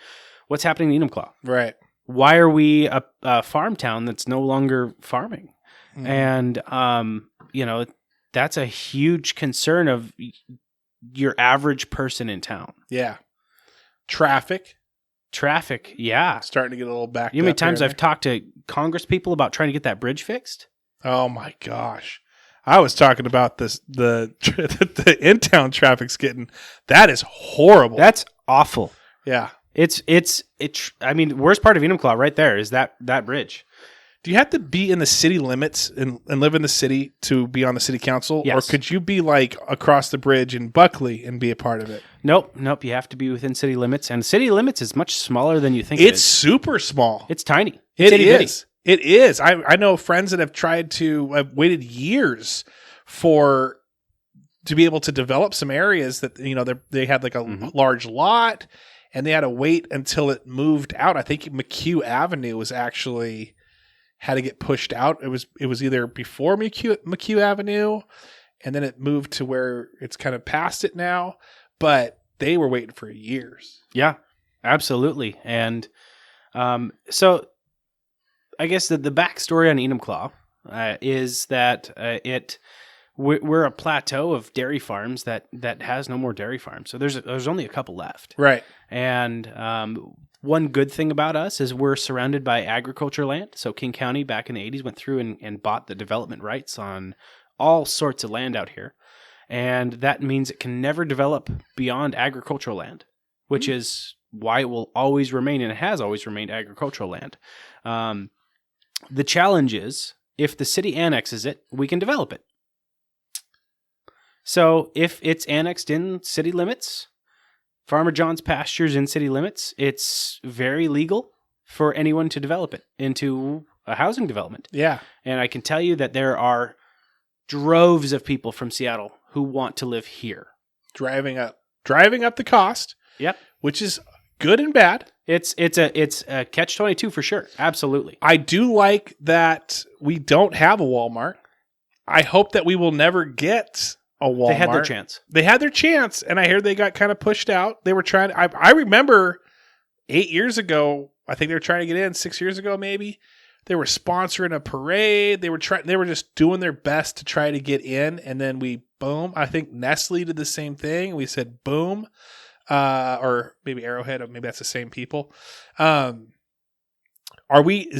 what's happening in Enumclaw. Right. Why are we a farm town that's no longer farming? Mm. And, that's a huge concern of your average person in town. Yeah. Traffic, yeah. Starting to get a little backed up. You know how many times I've talked to Congress people about trying to get that bridge fixed? Oh my gosh. I was talking about the in-town traffic's getting, that is horrible. That's awful. Yeah. The worst part of Enumclaw right there is that bridge. Do you have to be in the city limits and live in the city to be on the city council? Yes. Or could you be like across the bridge in Buckley and be a part of it? Nope. You have to be within city limits. And city limits is much smaller than you think it is. It's super small. It's tiny. It is. It is. I know friends that have tried to, have waited years to be able to develop some areas that, they had like a large lot and they had to wait until it moved out. I think McHugh Avenue was actually had to get pushed out. It was either before McHugh Avenue and then it moved to where it's kind of past it now, but they were waiting for years. Yeah, absolutely. And so I guess the backstory on Enumclaw is that we're a plateau of dairy farms that has no more dairy farms. So there's only a couple left. Right. And one good thing about us is we're surrounded by agriculture land. So King County back in the 80s went through and bought the development rights on all sorts of land out here. And that means it can never develop beyond agricultural land, which is why it will always remain, and it has always remained, agricultural land. The challenge is, if the city annexes it, we can develop it. So if it's annexed in city limits, Farmer John's pastures in city limits, it's very legal for anyone to develop it into a housing development. Yeah. And I can tell you that there are droves of people from Seattle who want to live here. Driving up the cost. Yep. Which is good and bad. It's a catch-22 for sure. Absolutely. I do like that we don't have a Walmart. I hope that we will never get a Walmart. They had their chance. They had their chance, and I heard they got kind of pushed out. They were trying. I remember 8 years ago, I think they were trying to get in 6 years ago, maybe. They were sponsoring a parade. They were just doing their best to try to get in. And then boom. I think Nestle did the same thing. We said boom. Or maybe Arrowhead, or maybe that's the same people. Is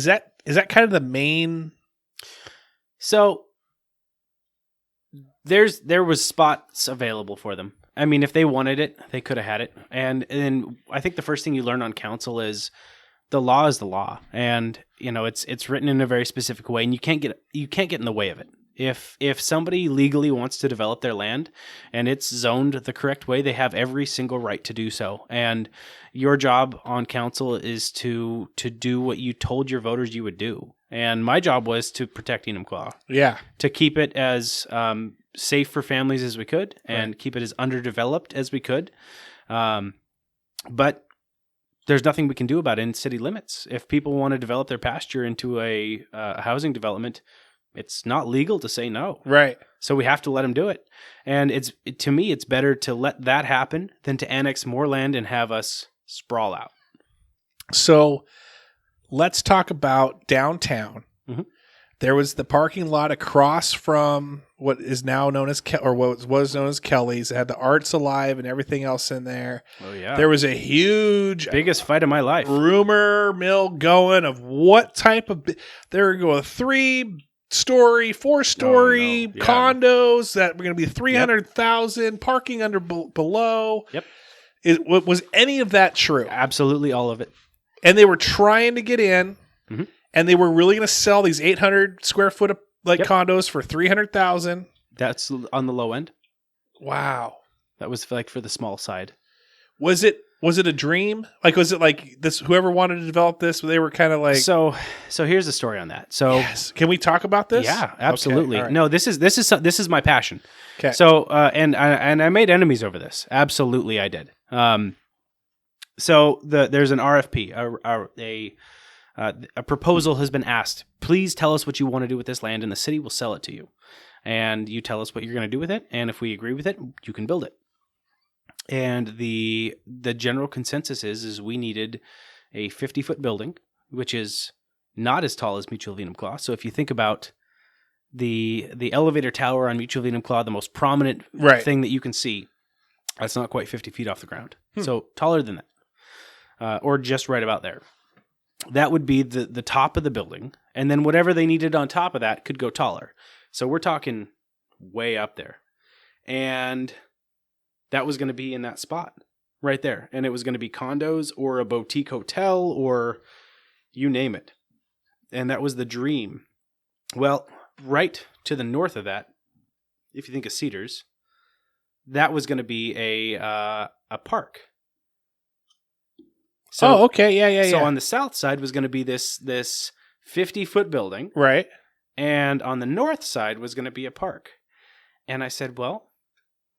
that kind of the main? So there was spots available for them. I mean, if they wanted it, they could have had it. And then I think the first thing you learn on council is the law is the law, and it's written in a very specific way, and you can't get in the way of it. If somebody legally wants to develop their land and it's zoned the correct way, they have every single right to do so. And your job on council is to do what you told your voters you would do. And my job was to protect Enumclaw. Yeah. To keep it as safe for families as we could, and keep it as underdeveloped as we could. But there's nothing we can do about it in city limits. If people want to develop their pasture into a housing development, it's not legal to say no. Right. So we have to let them do it. And to me, it's better to let that happen than to annex more land and have us sprawl out. So let's talk about downtown. Mm-hmm. There was the parking lot across from what is now known as what was known as Kelly's. It had the Arts Alive and everything else in there. Oh yeah. There was a huge, biggest fight of my life, rumor mill going of what type of they were going 3-story, 4-story condos that were going to be 300,000 parking under below. Yep. Was any of that true? Absolutely, all of it. And they were trying to get in. Mm-hmm. And they were really going to sell these 800 square foot of condos for 300,000. That's on the low end. Wow. That was like for the small side. Was it a dream? Like, was it like this? Whoever wanted to develop this, they were kind of like. So here's the story on that. So yes. Can we talk about this? Yeah, absolutely. Okay, right. No, this is my passion. Okay. So and I made enemies over this. Absolutely, I did. So there's an RFP, a proposal has been asked. Please tell us what you want to do with this land, and the city will sell it to you. And you tell us what you're going to do with it, and if we agree with it, you can build it. And the general consensus is we needed a 50-foot building, which is not as tall as Mutual of Enumclaw. So if you think about the elevator tower on Mutual of Enumclaw, the most prominent thing that you can see, that's not quite 50 feet off the ground. So taller than that, or just right about there. That would be the top of the building, and then whatever they needed on top of that could go taller. So we're talking way up there. And that was going to be in that spot right there. And it was going to be condos or a boutique hotel or you name it. And that was the dream. Well, right to the north of that, if you think of Cedars, that was going to be a park. So, okay. Yeah. So on the south side was going to be this 50-foot building. Right. And on the north side was going to be a park. And I said, well,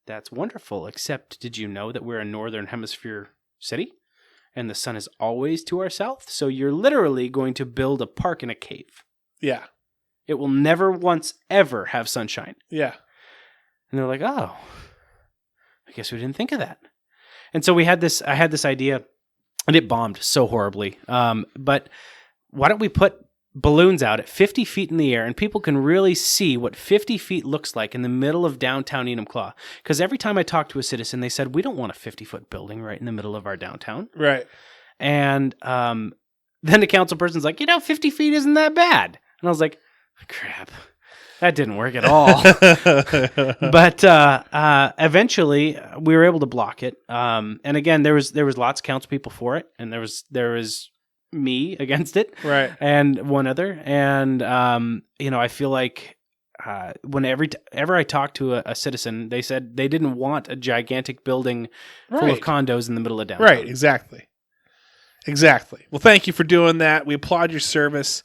that's wonderful, except did you know that we're a northern hemisphere city? And the sun is always to our south? So you're literally going to build a park in a cave. Yeah. It will never once ever have sunshine. Yeah. And they're like, oh, I guess we didn't think of that. And so I had this idea. And it bombed so horribly. But why don't we put balloons out at 50 feet in the air and people can really see what 50 feet looks like in the middle of downtown Enumclaw? Because every time I talked to a citizen, they said, we don't want a 50-foot building right in the middle of our downtown. Right. And then the council person's like, 50 feet isn't that bad. And I was like, crap. That didn't work at all. But eventually we were able to block it. And again, there was lots of council people for it, and there was me against it, right, and one other. And I feel like whenever I talked to a citizen, they said they didn't want a gigantic building full of condos in the middle of downtown. Right, exactly. Well, thank you for doing that. We applaud your service.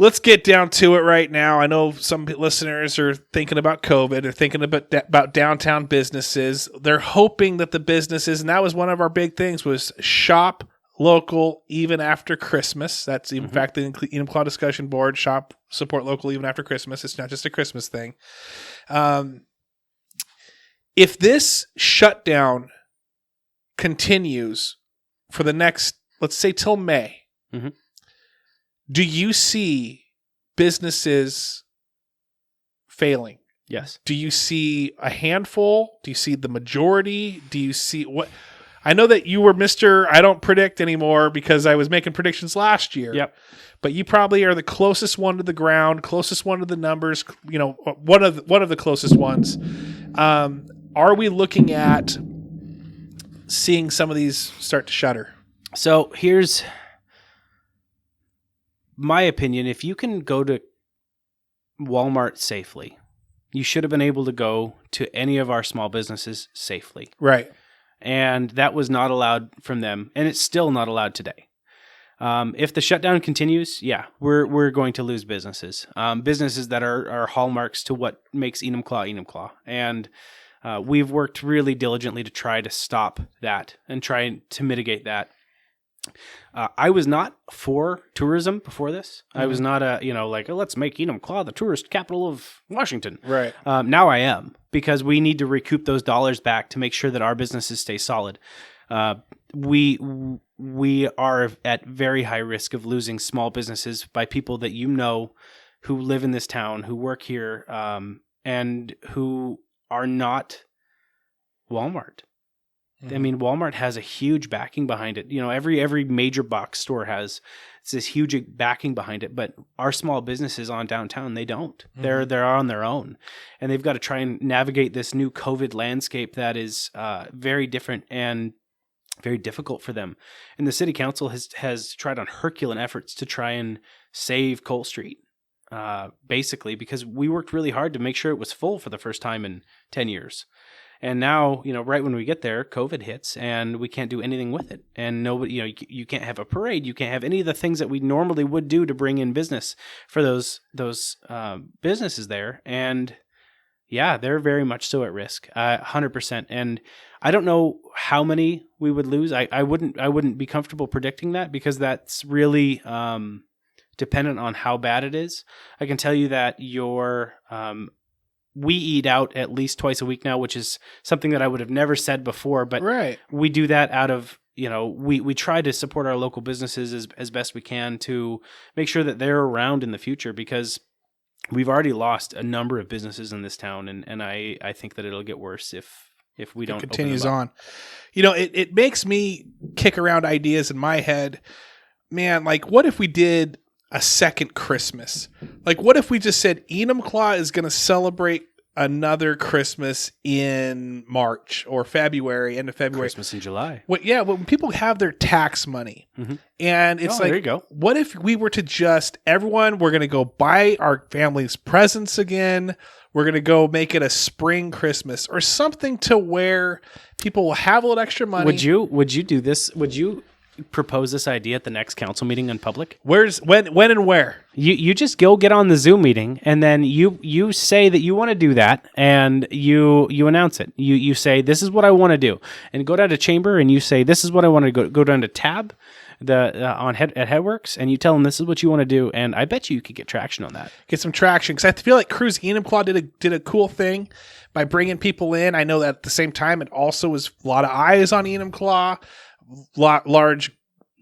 Let's get down to it right now. I know some listeners are thinking about COVID or thinking about downtown businesses. They're hoping that the businesses, and that was one of our big things, was shop local even after Christmas. That's in fact the Enumclaw discussion board, shop, support local even after Christmas. It's not just a Christmas thing. If this shutdown continues for the next, let's say till May, Do you see businesses failing? Yes. Do you see a handful? Do you see the majority? Do you see what? I know that you were Mr. I don't predict anymore because I was making predictions last year. Yep. But you probably are the closest one to the ground, closest one to the numbers, one of the closest ones. Are we looking at seeing some of these start to shutter? So here's my opinion. If you can go to Walmart safely, you should have been able to go to any of our small businesses safely. Right. And that was not allowed from them, and it's still not allowed today. If the shutdown continues, we're going to lose businesses. Businesses that are hallmarks to what makes Enumclaw. And we've worked really diligently to try to stop that and try to mitigate that. I was not for tourism before this. I was not let's make Enumclaw the tourist capital of Washington. Right. Now I am, because we need to recoup those dollars back to make sure that our businesses stay solid. We are at very high risk of losing small businesses by people that who live in this town, who work here, and who are not Walmart. I mean, Walmart has a huge backing behind it. Every major box store has this huge backing behind it, but our small businesses on downtown, they don't. They're on their own, and they've got to try and navigate this new COVID landscape that is very different and very difficult for them. And the city council has tried on Herculean efforts to try and save Cole Street, basically, because we worked really hard to make sure it was full for the first time in 10 years. And now, right when we get there, COVID hits and we can't do anything with it. And nobody, you can't have a parade. You can't have any of the things that we normally would do to bring in business for those businesses there. And they're very much so at risk, 100%. And I don't know how many we would lose. I wouldn't be comfortable predicting that, because that's really dependent on how bad it is. I can tell you that we eat out at least twice a week now, which is something that I would have never said before, but we do that out of, we try to support our local businesses as best we can to make sure that they're around in the future, because we've already lost a number of businesses in this town. And I think that it'll get worse if we don't. It continues on. It makes me kick around ideas in my head, man. Like, what if we did a second Christmas? Like, what if we just said Enumclaw is going to celebrate another Christmas in March or February, end of February. Christmas in July. When people have their tax money, and it's like, there you go. What if we were to just, we're going to go buy our families presents again. We're going to go make it a spring Christmas or something to where people will have a little extra money. Would you do this? Would you propose this idea at the next council meeting in public? When and where? You just go get on the Zoom meeting, and then you say that you want to do that, and you announce it. You say, this is what I want to do, and go down to chamber, and you say, this is what I want to go down to tab at Headworks, and you tell them this is what you want to do, and I bet you could get traction on that. Get some traction, because I feel like Cruise Enumclaw did a cool thing by bringing people in. I know that at the same time, it also was a lot of eyes on Enumclaw. Large,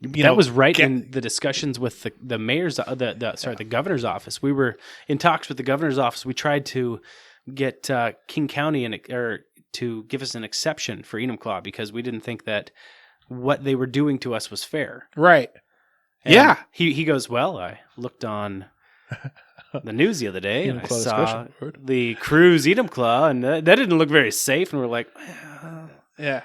that was right in the discussions with the mayor's, the governor's office. We were in talks with the governor's office. We tried to get King County to give us an exception for Enumclaw, because we didn't think that what they were doing to us was fair. Right. And he goes, well, I looked on the news the other day and I saw the cruise Enumclaw, and that didn't look very safe. And we're like, yeah.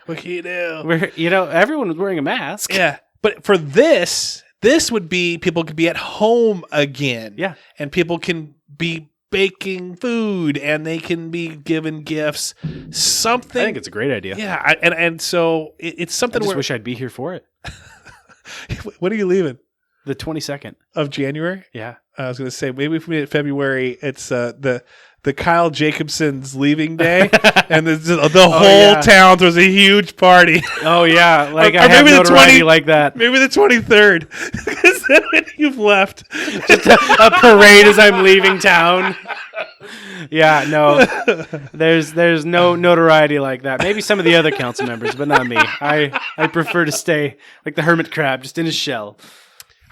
What can you do? Everyone was wearing a mask. Yeah. But for this would be, people could be at home again. Yeah. And people can be baking food, and they can be given gifts. Something. I think it's a great idea. Yeah. And so it's something. I just wish I'd be here for it. When are you leaving? The 22nd of January? Yeah. I was going to say, maybe if we meet in February, it's the Kyle Jacobson's leaving day, and the whole town throws a huge party. Oh yeah, like or I have notoriety like that. Maybe the 23rd, because then when you've left, just a parade as I'm leaving town. Yeah, no, there's no notoriety like that. Maybe some of the other council members, but not me. I prefer to stay like the hermit crab, just in his shell.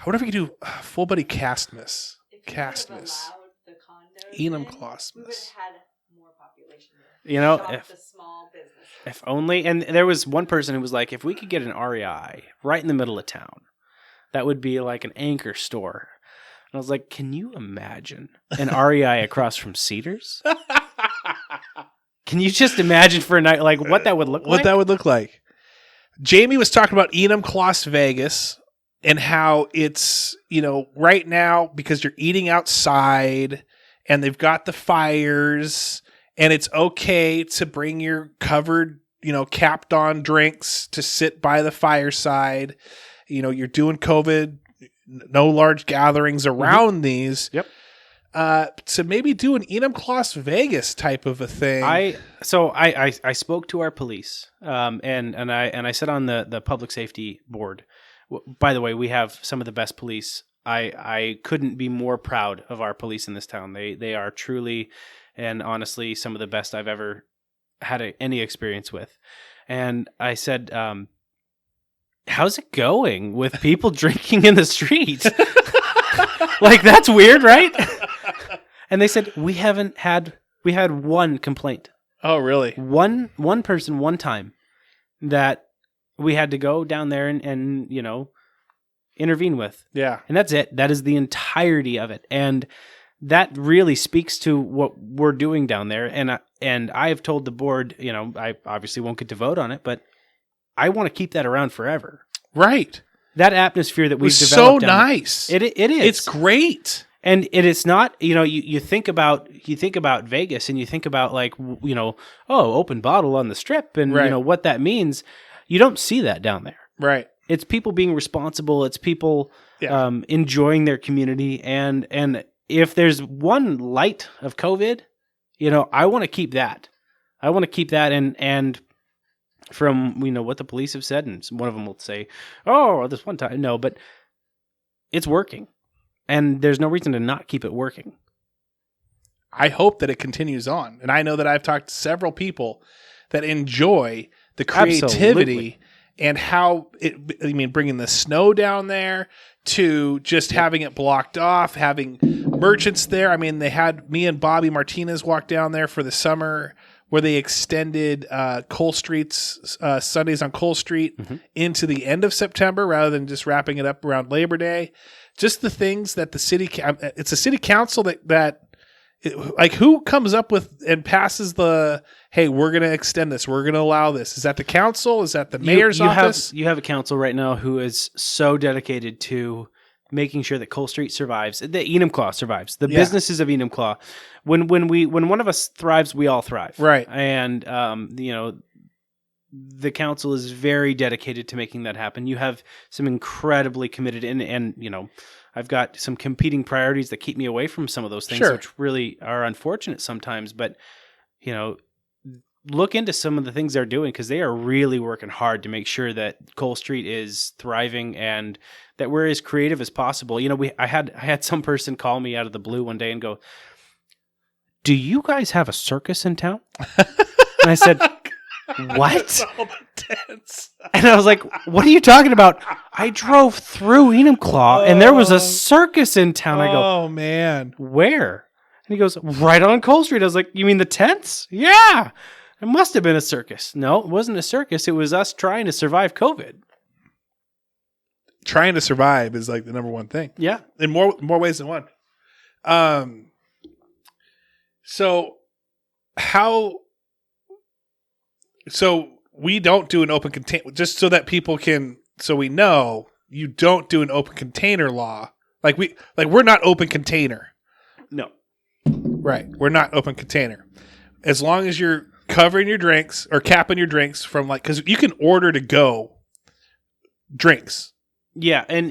wonder if we could do full buddy castmas. If you would have Castmas. allowed the condos Enumclaw. we would have had more population there. You know, Shop the small business. if only. And there was one person who was like, if we could get an REI right in the middle of town, that would be like an anchor store. And I was like, can you imagine an REI across from Cedars? Can you just imagine for a night like what that would look like? What that would look like. Jamie was talking about Enumclaw, Vegas, and how it's, right now, because you're eating outside and they've got the fires and it's okay to bring your covered, capped on drinks to sit by the fireside. You're doing COVID, no large gatherings around these. Yep. To maybe do an Enumclaw Vegas type of a thing. I spoke to our police, and I said on the public safety board. By the way, we have some of the best police. I couldn't be more proud of our police in this town. They are truly and honestly some of the best I've ever had any experience with. And I said, how's it going with people drinking in the street? Like, that's weird, right? And they said, we had one complaint. Oh, really? One person, one time that we had to go down there and intervene with. Yeah. And that's it. That is the entirety of it. And that really speaks to what we're doing down there. And I have told the board, I obviously won't get to vote on it, but I want to keep that around forever. Right. That atmosphere that we've It's developed. so nice. It is. It's great. And it's not, you think about Vegas and you think about like, open bottle on the strip and, Right. What that means. You don't see that down there. Right. It's people being responsible. It's people enjoying their community. And if there's one light of COVID, I want to keep that. I want to keep that. And from, what the police have said, and one of them will say, oh, this one time. No, but it's working. And there's no reason to not keep it working. I hope that it continues on. And I know that I've talked to several people that enjoy the creativity and how bringing the snow down there to just having it blocked off, having merchants there. I mean, they had me and Bobby Martinez walk down there for the summer where they extended Cole Street's Sundays on Cole Street into the end of September rather than just wrapping it up around Labor Day. Just the things that the city, it's a city council that who comes up with and passes hey, we're going to extend this. We're going to allow this. Is that the council? Is that the mayor's office? You have a council right now who is so dedicated to making sure that Cole Street survives, that Enumclaw survives, the businesses of Enumclaw. When one of us thrives, we all thrive. Right. And, the council is very dedicated to making that happen. You have some incredibly committed and I've got some competing priorities that keep me away from some of those things, which really are unfortunate sometimes. But, look into some of the things they're doing because they are really working hard to make sure that Cole Street is thriving and that we're as creative as possible. I had some person call me out of the blue one day and go, "Do you guys have a circus in town?" And I said, "What?" And I was like, "What are you talking about?" I drove through Enumclaw and there was a circus in town. I go, "Oh man, where?" And he goes, "Right on Cole Street." I was like, "You mean the tents?" "Yeah, it must have been a circus." No, it wasn't a circus. It was us trying to survive COVID. Trying to survive is like the number one thing. Yeah, in more ways than one. So we don't do an open container, just so that people can, so we know you don't do an open container law. We're not open container. no. Right. We're not open container. As long as you're covering your drinks or capping your drinks from because you can order to go drinks. Yeah, and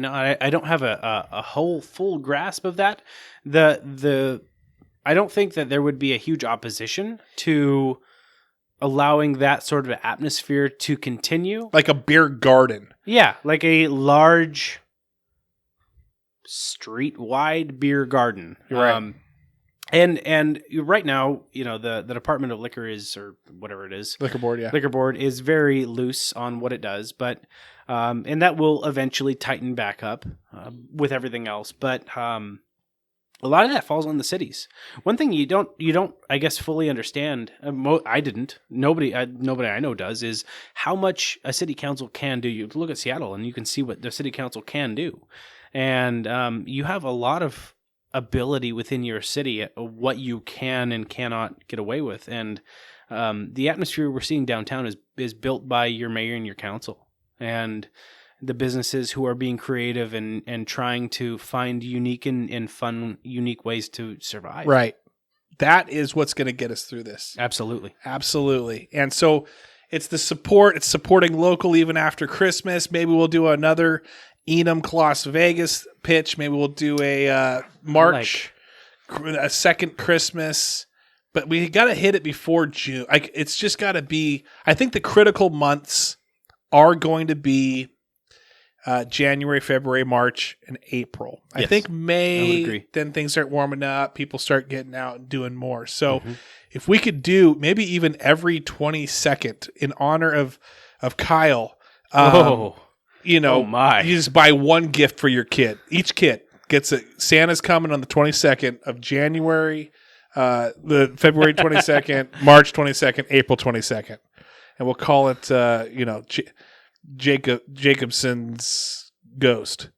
I don't have a whole full grasp of that. I don't think that there would be a huge opposition to allowing that sort of atmosphere to continue. Like a beer garden. Yeah, like a large street-wide beer garden. Right. And right now, the Department of Liquor or whatever it is. Liquor board, yeah. Liquor board is very loose on what it does, but And that will eventually tighten back up with everything else. But a lot of that falls on the cities. One thing you don't, I guess, fully understand. I didn't. Nobody I know does. Is how much a city council can do. You look at Seattle, and you can see what the city council can do, and you have a lot of ability within your city at what you can and cannot get away with. And the atmosphere we're seeing downtown is built by your mayor and your council, and the businesses who are being creative and trying to find unique and fun, unique ways to survive. Right. That is what's going to get us through this. Absolutely. Absolutely. And so it's the support. It's supporting local even after Christmas. Maybe we'll do another Enumclaw Las Vegas pitch. Maybe we'll do a March, a second Christmas. But we got to hit it before June. It's just got to be, I think the critical months are going to be January, February, March, and April. Yes, I think I would May, agree. then things start warming up. People start getting out and doing more. So if we could do maybe even every 22nd in honor of Kyle, you just buy one gift for your kid. Each kid gets Santa's coming on the 22nd of January, the February 22nd, March 22nd, April 22nd. And we'll call it, Jacobson's ghost.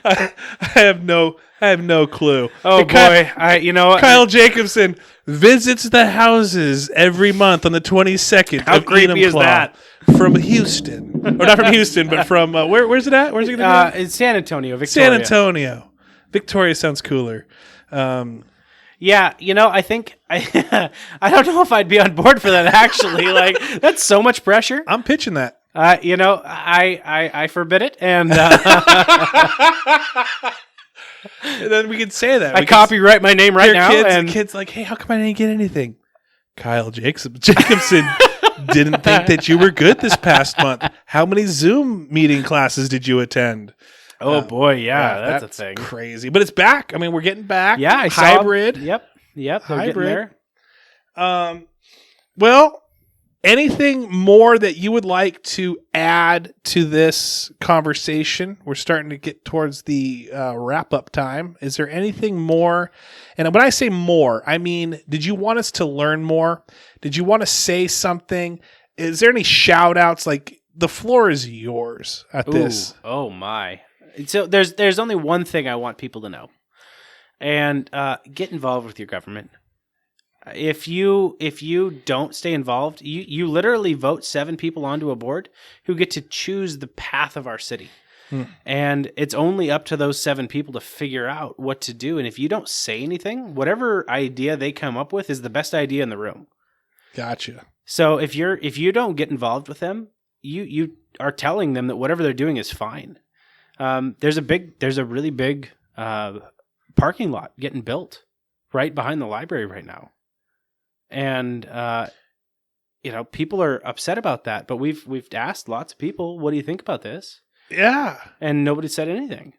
I have no clue. Oh boy, Kyle Jacobson visits the houses every month on the 22nd. How of creepy is Enumclaw that? From Houston, or not from Houston, but from where's it at? Where's it going to be? It's San Antonio, Victoria. San Antonio. Victoria sounds cooler. Yeah, I think I don't know if I'd be on board for that. Actually, that's so much pressure. I'm pitching that. I forbid it, and And then we can say that. I copyright my name right now. And kids like, hey, how come I didn't get anything? Kyle Jacobson didn't think that you were good this past month. How many Zoom meeting classes did you attend? Oh boy, yeah, that's a thing. Crazy, but it's back. I mean, we're getting back. Yeah, I hybrid. Saw, yep, they're hybrid. getting there. Well, anything more that you would like to add to this conversation? We're starting to get towards the wrap up time. Is there anything more? And when I say more, I mean, did you want us to learn more? Did you want to say something? Is there any shout outs? Like, the floor is yours at this. Oh my. So there's only one thing I want people to know, and get involved with your government. If you don't stay involved, you literally vote 7 people onto a board who get to choose the path of our city, and it's only up to those 7 people to figure out what to do. And if you don't say anything, whatever idea they come up with is the best idea in the room. Gotcha. So if you don't get involved with them, you are telling them that whatever they're doing is fine. There's a really big parking lot getting built right behind the library right now, and people are upset about that. But we've asked lots of people, what do you think about this? Yeah, and nobody said anything.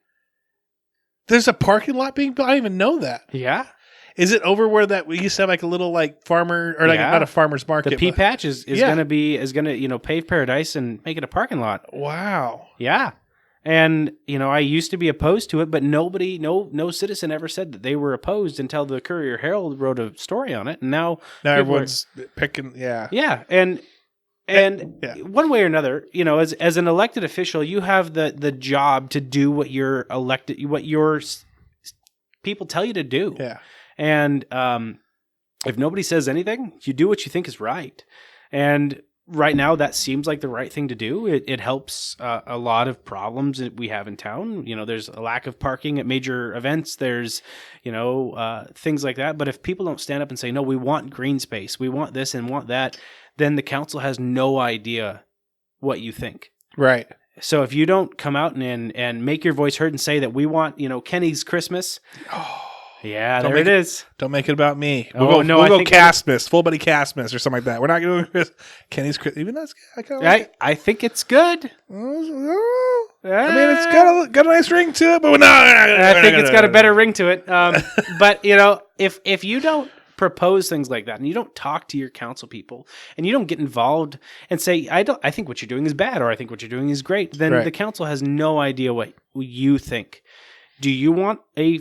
There's a parking lot being built. I didn't even know that. Yeah, is it over where that we used to have like a little like farmer or like not a farmer's market? The Pea Patch is gonna pave paradise and make it a parking lot. Wow. Yeah. And, I used to be opposed to it, but no citizen ever said that they were opposed until the Courier Herald wrote a story on it. And now everyone's picking, yeah. Yeah. And one way or another, as an elected official, you have the job to do what your people tell you to do. Yeah. And if nobody says anything, you do what you think is right. And right now, that seems like the right thing to do. It helps a lot of problems that we have in town. There's a lack of parking at major events. There's, things like that. But if people don't stand up and say, no, we want green space, we want this and want that, then the council has no idea what you think. Right. So if you don't come out and make your voice heard and say that we want, Kenny's Christmas. Oh. Yeah, there it is. Don't make it about me. We'll go Castmas, full buddy Castmas or something like that. We're not going to Kenny's Christmas. Even that's I think it's good. I mean, it's got a nice ring to it, but I think it's got a better ring to it. But if you don't propose things like that, and you don't talk to your council people, and you don't get involved and say, I think what you're doing is bad, or I think what you're doing is great, then Right. the council has no idea what you think. Do you want a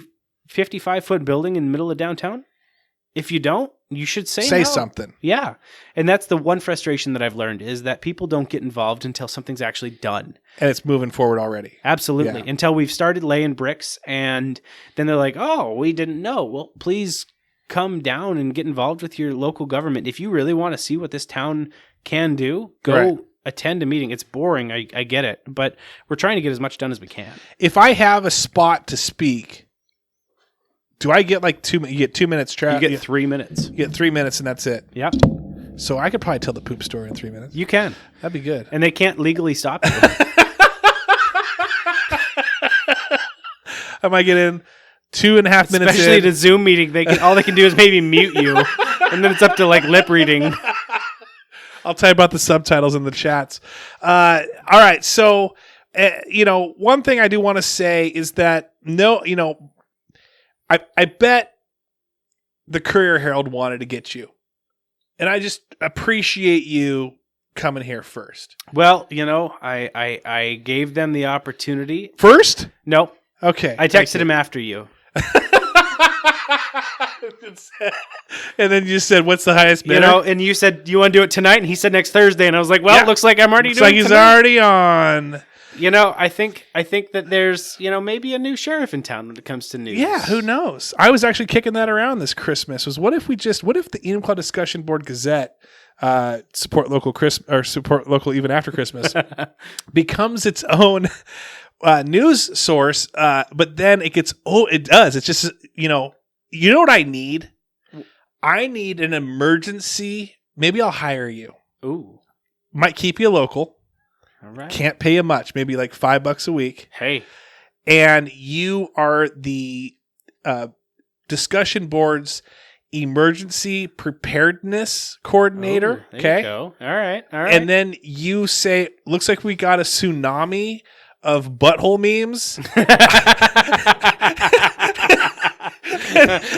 55-foot building in the middle of downtown? If you don't, you should say no. something. Yeah. And that's the one frustration that I've learned is that people don't get involved until something's actually done. And it's moving forward already. Absolutely. Yeah. Until we've started laying bricks, and then they're like, oh, we didn't know. Well, please come down and get involved with your local government. If you really want to see what this town can do, go Right. attend a meeting. It's boring. I get it. But we're trying to get as much done as we can. If I have a spot to speak, do I get like you get 2 minutes, Trav? You get 3 minutes. You get 3 minutes and that's it. Yep. So I could probably tell the poop story in 3 minutes. You can. That'd be good. And they can't legally stop you. I might get in 2.5 minutes Especially in. at a Zoom meeting, all they can do is maybe mute you, and then it's up to like lip reading. I'll tell you about the subtitles in the chats. All right. So, one thing I do want to say is that I bet the Courier Herald wanted to get you. And I just appreciate you coming here first. Well, I gave them the opportunity. First? No, Okay. I texted him after you. And then you said, what's the highest bidder? And you said, do you want to do it tonight? And he said next Thursday. And I was like, well, Yeah. it looks like I'm already Looks doing like it he's tonight. already on. I think that there's, maybe a new sheriff in town when it comes to news. Yeah, who knows? I was actually kicking that around this Christmas. What if the Enumclaw Discussion Board Gazette, support local even after Christmas, becomes its own news source, but then it gets it does. It's just you know what I need? I need an emergency. Maybe I'll hire you. Ooh. Might keep you local. All right. Can't pay you much. Maybe like $5 a week. Hey. And you are the discussion board's emergency preparedness coordinator. Ooh, there Okay. you go. All right. And then you say, looks like we got a tsunami of butthole memes.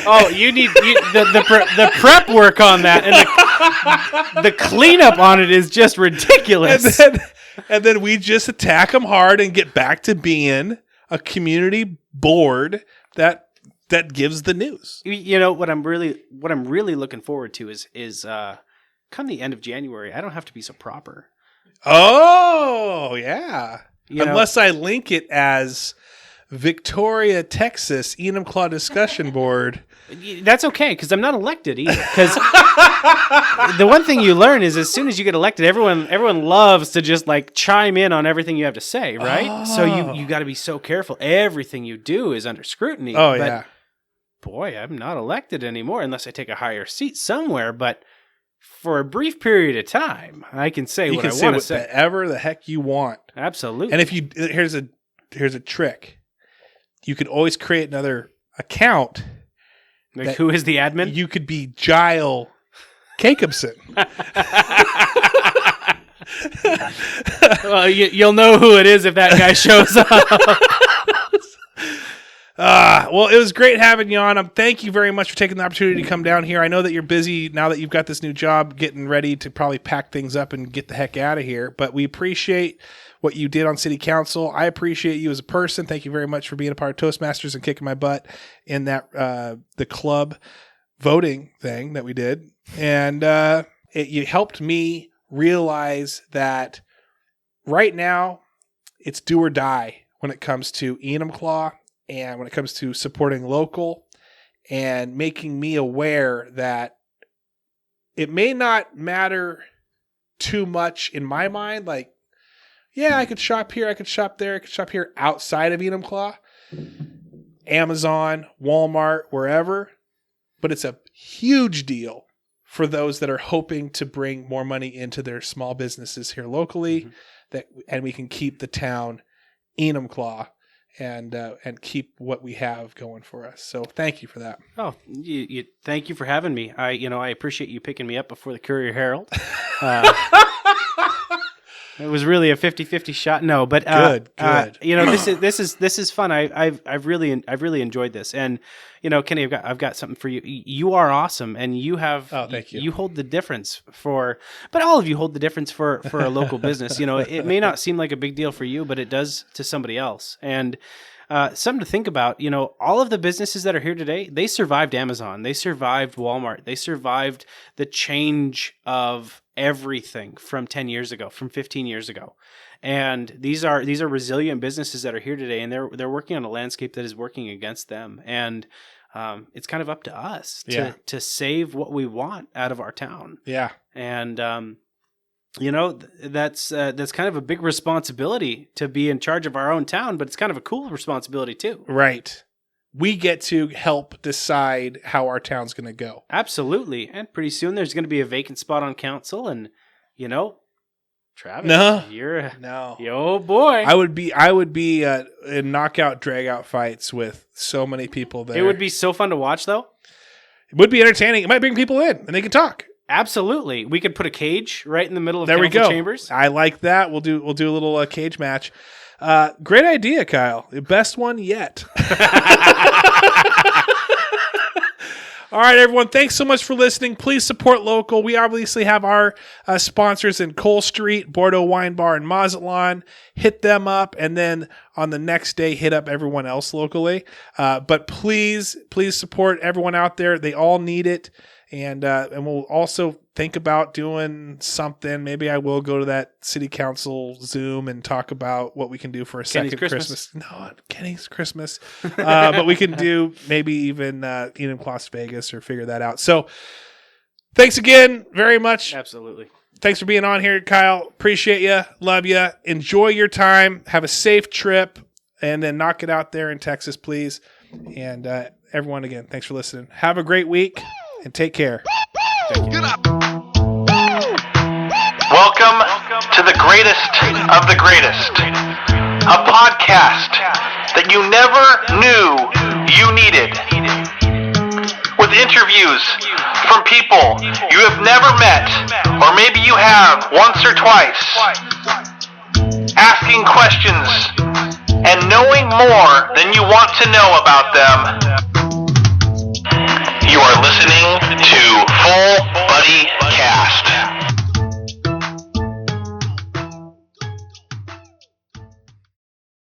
Oh, you need the prep work on that, and the cleanup on it is just ridiculous. And then we just attack them hard and get back to being a community board that gives the news. What I'm really looking forward to is come the end of January, I don't have to be so proper. Oh, yeah. You know- Unless I link it as Victoria, Texas, Enumclaw Discussion Board. That's okay, because I'm not elected either. Because the one thing you learn is as soon as you get elected, everyone loves to just like chime in on everything you have to say, right? Oh. So you got to be so careful. Everything you do is under scrutiny. Oh, But, yeah. boy, I'm not elected anymore unless I take a higher seat somewhere. But for a brief period of time, I can say You what can I say want to say. whatever the heck you want. Absolutely. And if you here's a trick. You could always create another account. Like, who is the admin? You could be Giles Jacobson. Well, you'll know who it is if that guy shows up. Well, it was great having you on. Thank you very much for taking the opportunity to come down here. I know that you're busy now that you've got this new job, getting ready to probably pack things up and get the heck out of here. But we appreciate what you did on City Council. I appreciate you as a person. Thank you very much for being a part of Toastmasters and kicking my butt in that the club voting thing that we did. And you helped me realize that right now it's do or die when it comes to Enumclaw and when it comes to supporting local and making me aware that it may not matter too much in my mind. Like, yeah, I could shop here, I could shop there, I could shop here outside of Enumclaw, Amazon, Walmart, wherever. But it's a huge deal for those that are hoping to bring more money into their small businesses here locally, and we can keep the town Enumclaw and keep what we have going for us. So thank you for that. Oh, thank you for having me. I appreciate you picking me up before the Courier Herald. It was really a 50-50 shot. No, but Good. You know, this is fun. I've really enjoyed this. And you know, Kenny, I've got something for you. You are awesome, and you have. Oh, thank you. You hold the difference but all of you hold the difference for a local business. You know, it may not seem like a big deal for you, but it does to somebody else. And something to think about, you know, all of the businesses that are here today, they survived Amazon. They survived Walmart. They survived the change of everything from 10 years ago, from 15 years ago. And these are resilient businesses that are here today, and they're working on a landscape that is working against them. And it's kind of up to us to save what we want out of our town. Yeah. And you know, that's kind of a big responsibility to be in charge of our own town, but it's kind of a cool responsibility too. Right. We get to help decide how our town's going to go. Absolutely. And pretty soon there's going to be a vacant spot on council, and you know, Travis, No. Yo boy. I would be in knockout drag-out fights with so many people there. It would be so fun to watch though. It would be entertaining. It might bring people in and they can talk. Absolutely. We could put a cage right in the middle of there council we go. chambers. I like that. We'll do a little cage match. Great idea, Kyle. The best one yet. All right, everyone. Thanks so much for listening. Please support local. We obviously have our sponsors in Cole Street, Bordeaux Wine Bar, and Mazatlan. Hit them up, and then on the next day, hit up everyone else locally. But please support everyone out there. They all need it. And we'll also think about doing something. Maybe I will go to that city council Zoom and talk about what we can do for a Kenny's second Christmas. No, Kenny's Christmas. But we can do maybe even Enumclaw Las Vegas or figure that out. So thanks again very much. Absolutely. Thanks for being on here, Kyle. Appreciate you. Love you. Enjoy your time. Have a safe trip. And then knock it out there in Texas, please. And everyone, again, thanks for listening. Have a great week. And take care. Welcome to the greatest of the greatest, a podcast that you never knew you needed, with interviews from people you have never met, or maybe you have once or twice, asking questions and knowing more than you want to know about them. You are listening to Full Buddy Cast.